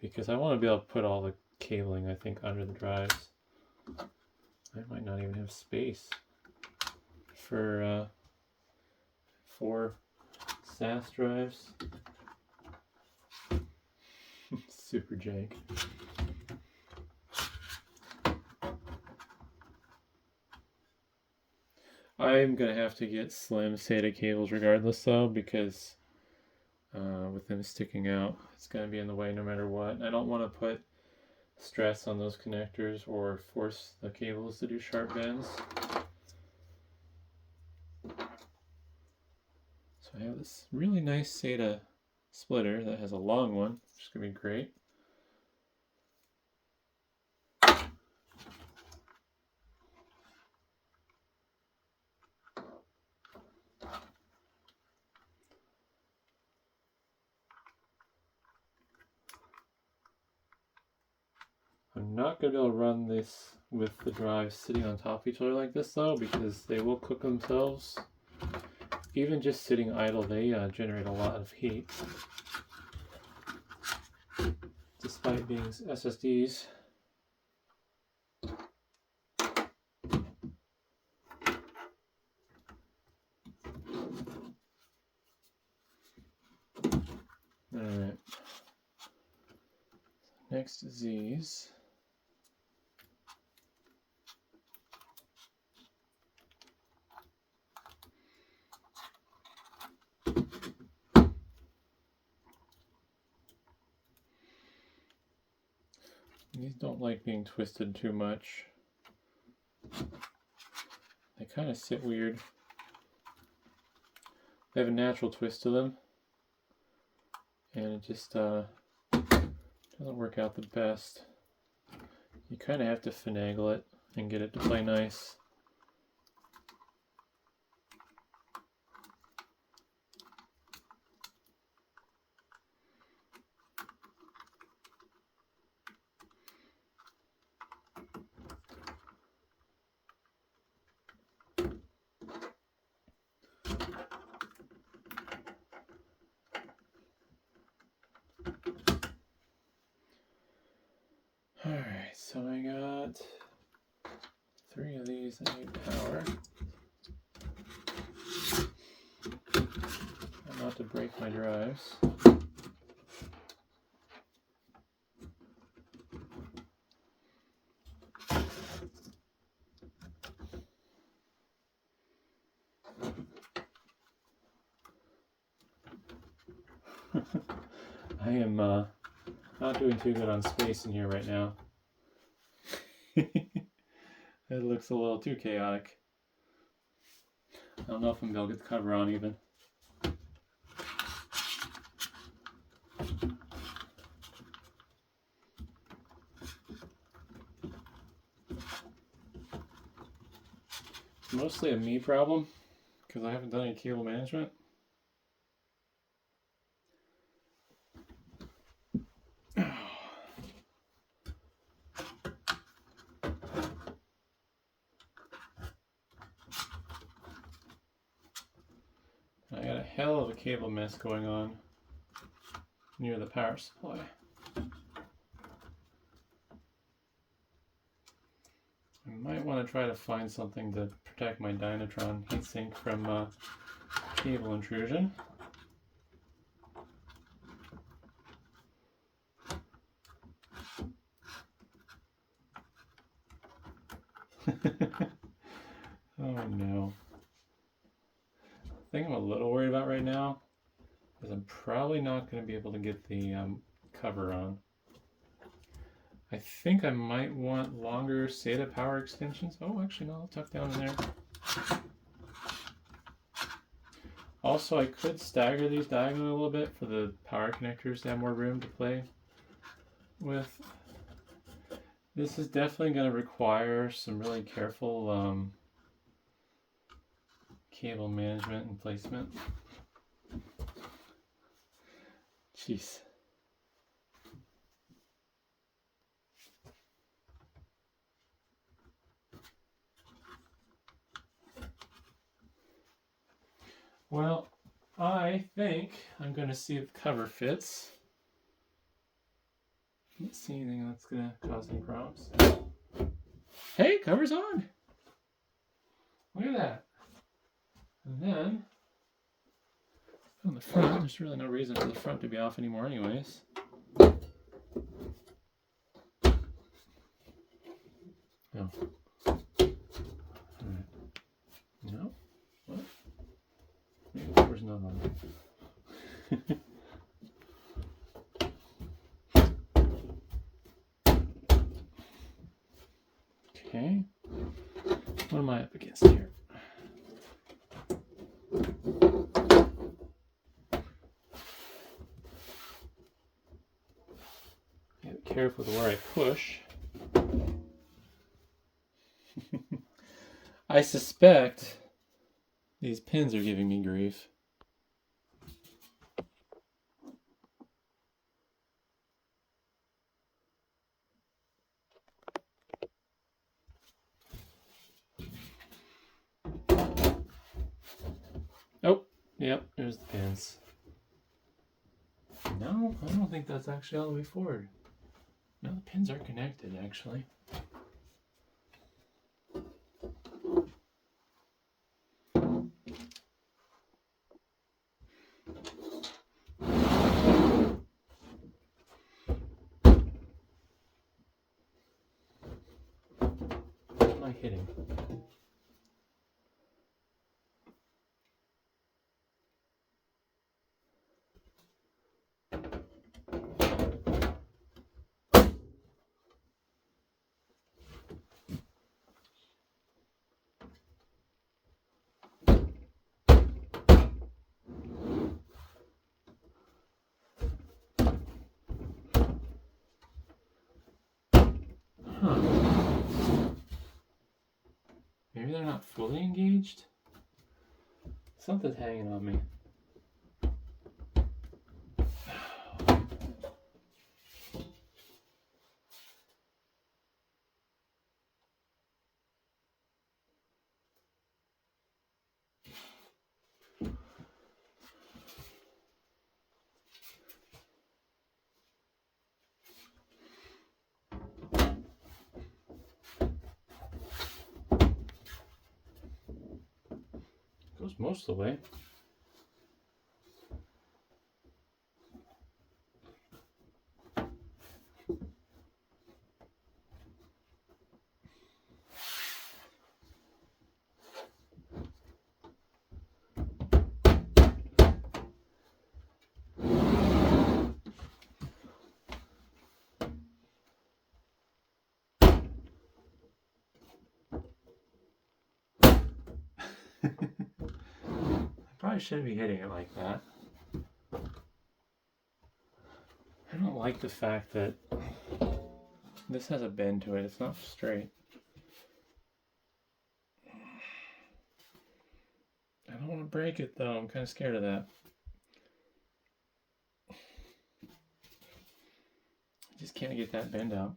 because I want to be able to put all the cabling, I think, under the drives. I might not even have space for 4 SAS drives. Super jank. I'm going to have to get slim SATA cables regardless though, because with them sticking out, it's going to be in the way no matter what. I don't want to put stress on those connectors or force the cables to do sharp bends. So I have this really nice SATA splitter that has a long one, which is going to be great. I'm not going to be able to run this with the drives sitting on top of each other like this though, because they will cook themselves. Even just sitting idle, they generate a lot of heat. despite being SSDs. Alright. Next is these. These don't like being twisted too much. They kind of sit weird. They have a natural twist to them, and it just doesn't work out the best. You kind of have to finagle it and get it to play nice. Alright, so I got 3 of these that need power. I'm not to break my drives. I am not doing too good on space in here right now. It looks a little too chaotic. I don't know if I'm going to get the cover on even. It's mostly a me problem because I haven't done any cable management. I got a hell of a cable mess going on near the power supply. I might want to try to find something to protect my Dynatron heatsink from cable intrusion. Oh no. The thing I'm a little worried about right now is I'm probably not going to be able to get the cover on. I think I might want longer SATA power extensions. Oh, actually no, I'll tuck down in there. Also, I could stagger these diagonally a little bit for the power connectors to have more room to play with. This is definitely going to require some really careful cable management and placement. Jeez. Well, I think I'm going to see if the cover fits. Can't see anything that's going to cause any problems. Hey, cover's on! Look at that. And then, on the front, there's really no reason for the front to be off anymore anyways. No. Alright. No? What? Maybe the cover's not on. Okay. What am I up against here? Be careful with where I push. I suspect these pins are giving me grief. Oh, yep, there's the pins. No, I don't think that's actually all the way forward. No, the pins are connected actually. What am I hitting? Huh. Maybe they're not fully engaged? Something's hanging on me. Goes most of the way. Probably shouldn't be hitting it like that. I don't like the fact that this has a bend to it. It's not straight. I don't want to break it though. I'm kind of scared of that. I just can't get that bend out.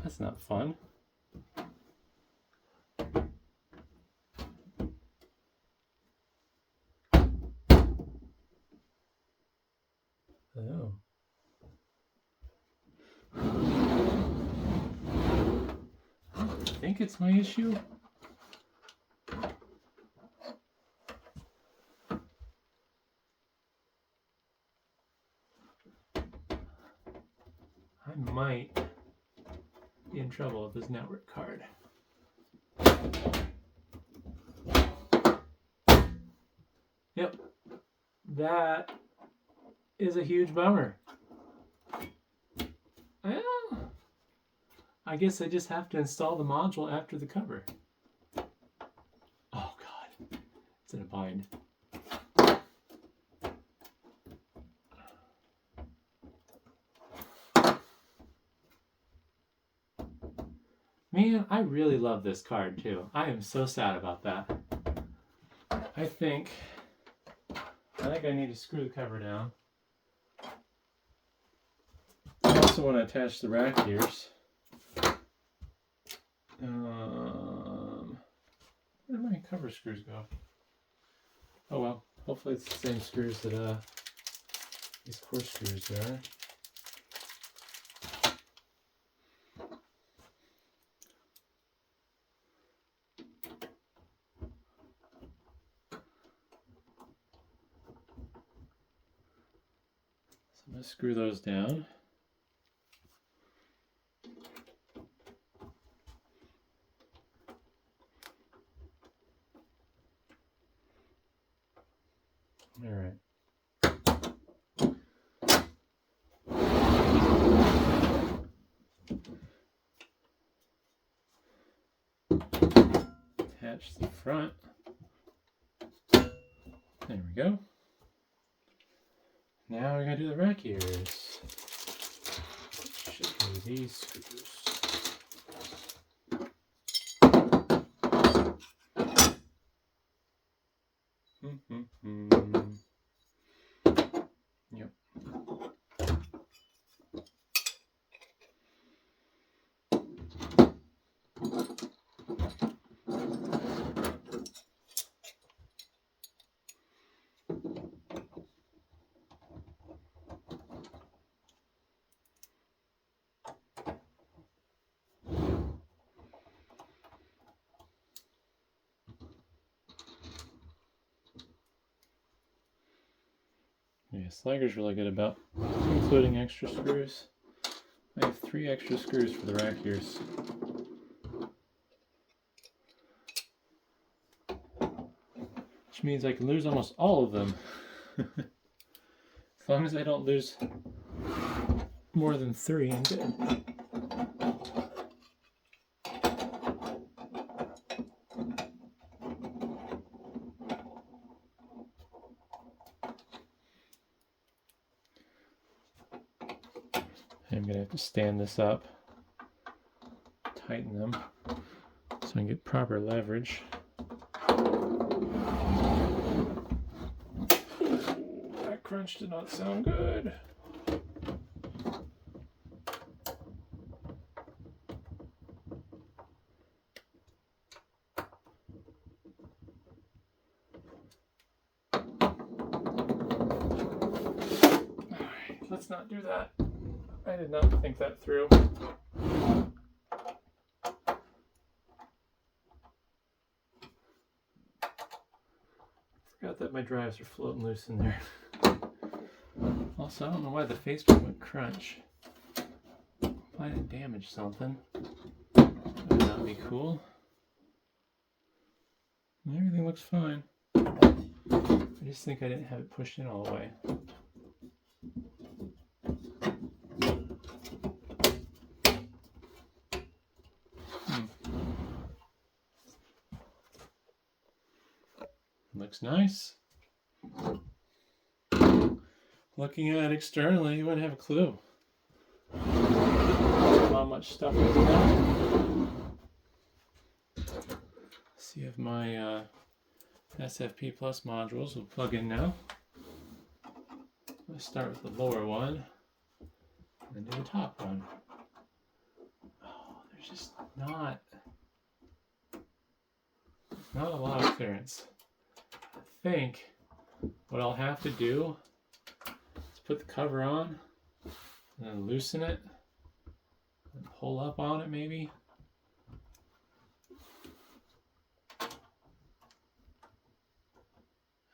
That's not fun. Oh. I think it's my issue. I might be in trouble with this network card. Yep, that is a huge bummer. Well, I guess I just have to install the module after the cover. Oh God, it's in a bind. Man, I really love this card too. I am so sad about that. I think I need to screw the cover down. I also want to attach the rack gears. Where did my cover screws go? Oh well, hopefully it's the same screws that these core screws are. So I'm going to screw those down. All right. Attach the front. There we go. Now we're going to do the rack gears. these screws. Yep. Yeah, Sliger's really good about including extra screws. I have 3 extra screws for the rack gears. Which means I can lose almost all of them. As long as I don't lose more than 3, I'm good. I'm going to have to stand this up, tighten them, so I can get proper leverage. That crunch did not sound good. Alright, let's not do that. I did not think that through. Forgot that my drives are floating loose in there. Also, I don't know why the Facebook went crunch. If I didn't damage something, that would not be cool. Everything looks fine. I just think I didn't have it pushed in all the way. Looks nice. Looking at it externally, you wouldn't have a clue how much stuff is in there. See if my SFP Plus modules will plug in now. Let's start with the lower one and do the top one. Oh, there's just not a lot of clearance. I think what I'll have to do is put the cover on and then loosen it and pull up on it maybe. And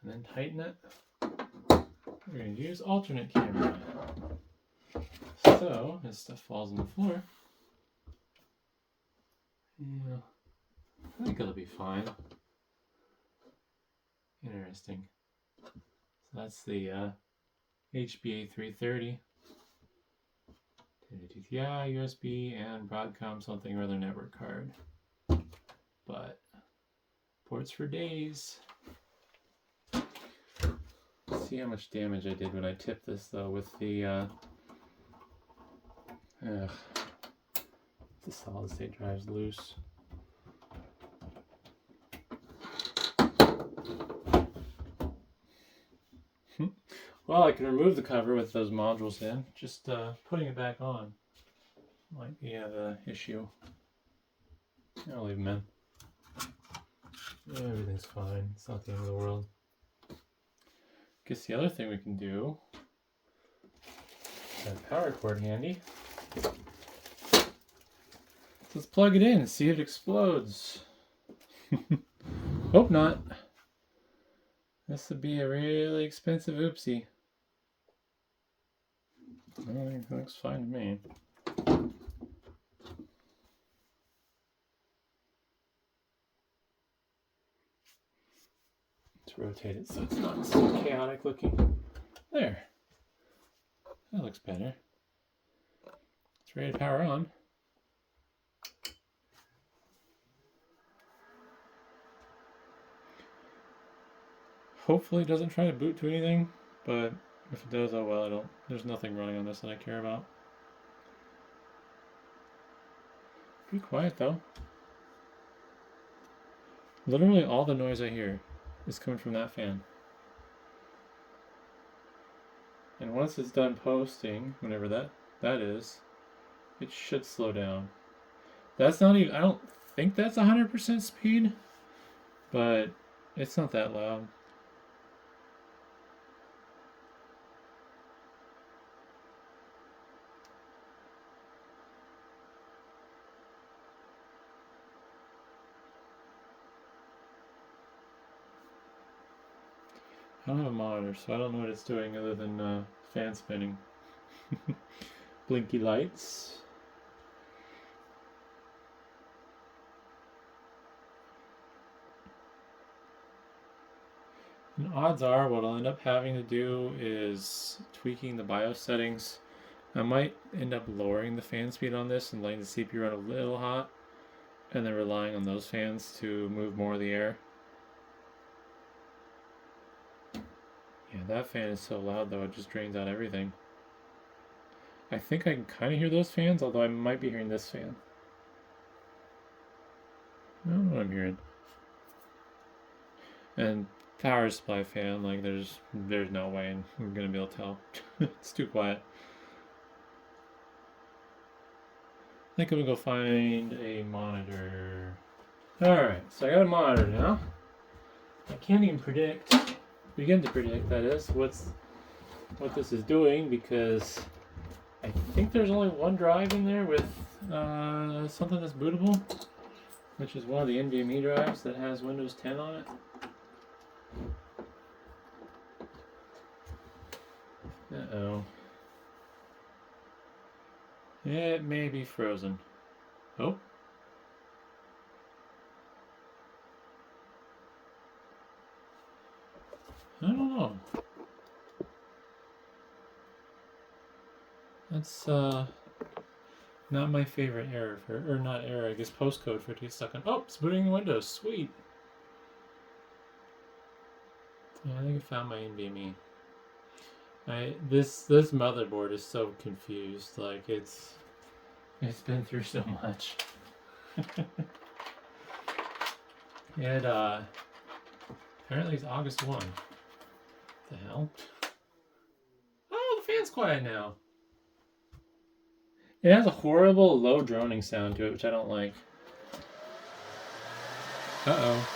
then tighten it. We're going to use alternate camera. So, as stuff falls on the floor, yeah, I think it'll be fine. Interesting. So that's the HBA330, TTI, USB, and Broadcom something or other network card. But ports for days. Let's see how much damage I did when I tipped this though with the solid state drives loose. Well, I can remove the cover with those modules in. Just putting it back on might be the issue. I'll leave them in. Yeah, everything's fine. It's not the end of the world. Guess the other thing we can do is have a power cord handy. Let's plug it in and see if it explodes. Hope not. This would be a really expensive oopsie. I think it looks fine to me. Let's rotate it so it's not so chaotic looking. There. That looks better. It's ready to power on. Hopefully it doesn't try to boot to anything, but if it does, oh well, there's nothing running on this that I care about. Pretty quiet though. Literally all the noise I hear is coming from that fan. And once it's done posting, whenever that is, it should slow down. That's not even, I don't think that's 100% speed, but it's not that loud. I don't have a monitor, so I don't know what it's doing other than fan spinning. Blinky lights. And odds are what I'll end up having to do is tweaking the BIOS settings. I might end up lowering the fan speed on this and letting the CPU run a little hot, and then relying on those fans to move more of the air. Yeah, that fan is so loud though, it just drains out everything. I think I can kind of hear those fans, although I might be hearing this fan. I don't know what I'm hearing. And power supply fan, like there's no way I'm gonna be able to tell. It's too quiet. I think I'm gonna go find a monitor. Alright, so I got a monitor now. I can't even begin to predict, that is, what this is doing, because I think there's only one drive in there with something that's bootable, which is one of the NVMe drives that has Windows 10 on it. Uh-oh. It may be frozen. Oh. I don't know. That's not my favorite error or not error, I guess postcode for it to get stuck on. Oh, it's booting Windows. Sweet. Yeah, I think I found my NVMe. This motherboard is so confused. Like it's been through so much. It apparently it's August 1. The hell? Oh, the fan's quiet now. It has a horrible low droning sound to it, which I don't like. Uh-oh.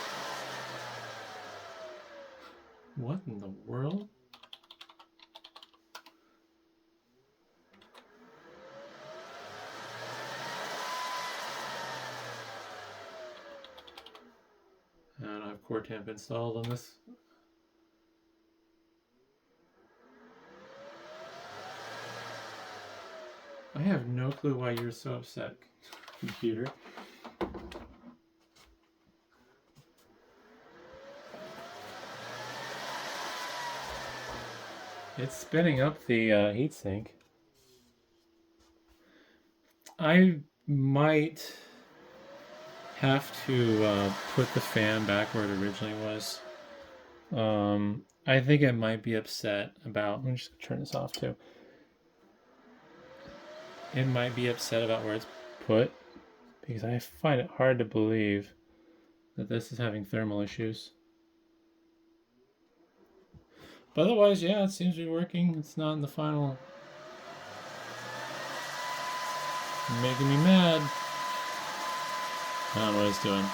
What in the world? I don't have core temp installed on this. I have no clue why you're so upset, computer. It's spinning up the heatsink. I might have to put the fan back where it originally was. I think it might be upset about, let me just turn this off too. It might be upset about where it's put, because I find it hard to believe that this is having thermal issues. But otherwise, yeah, it seems to be working. It's not in the final. You're making me mad. I don't know what it's doing.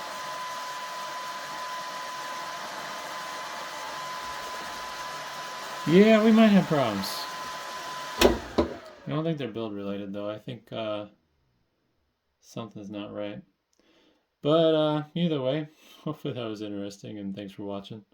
Yeah, we might have problems. I don't think they're build related though. I think something's not right. But either way, hopefully that was interesting, and thanks for watching.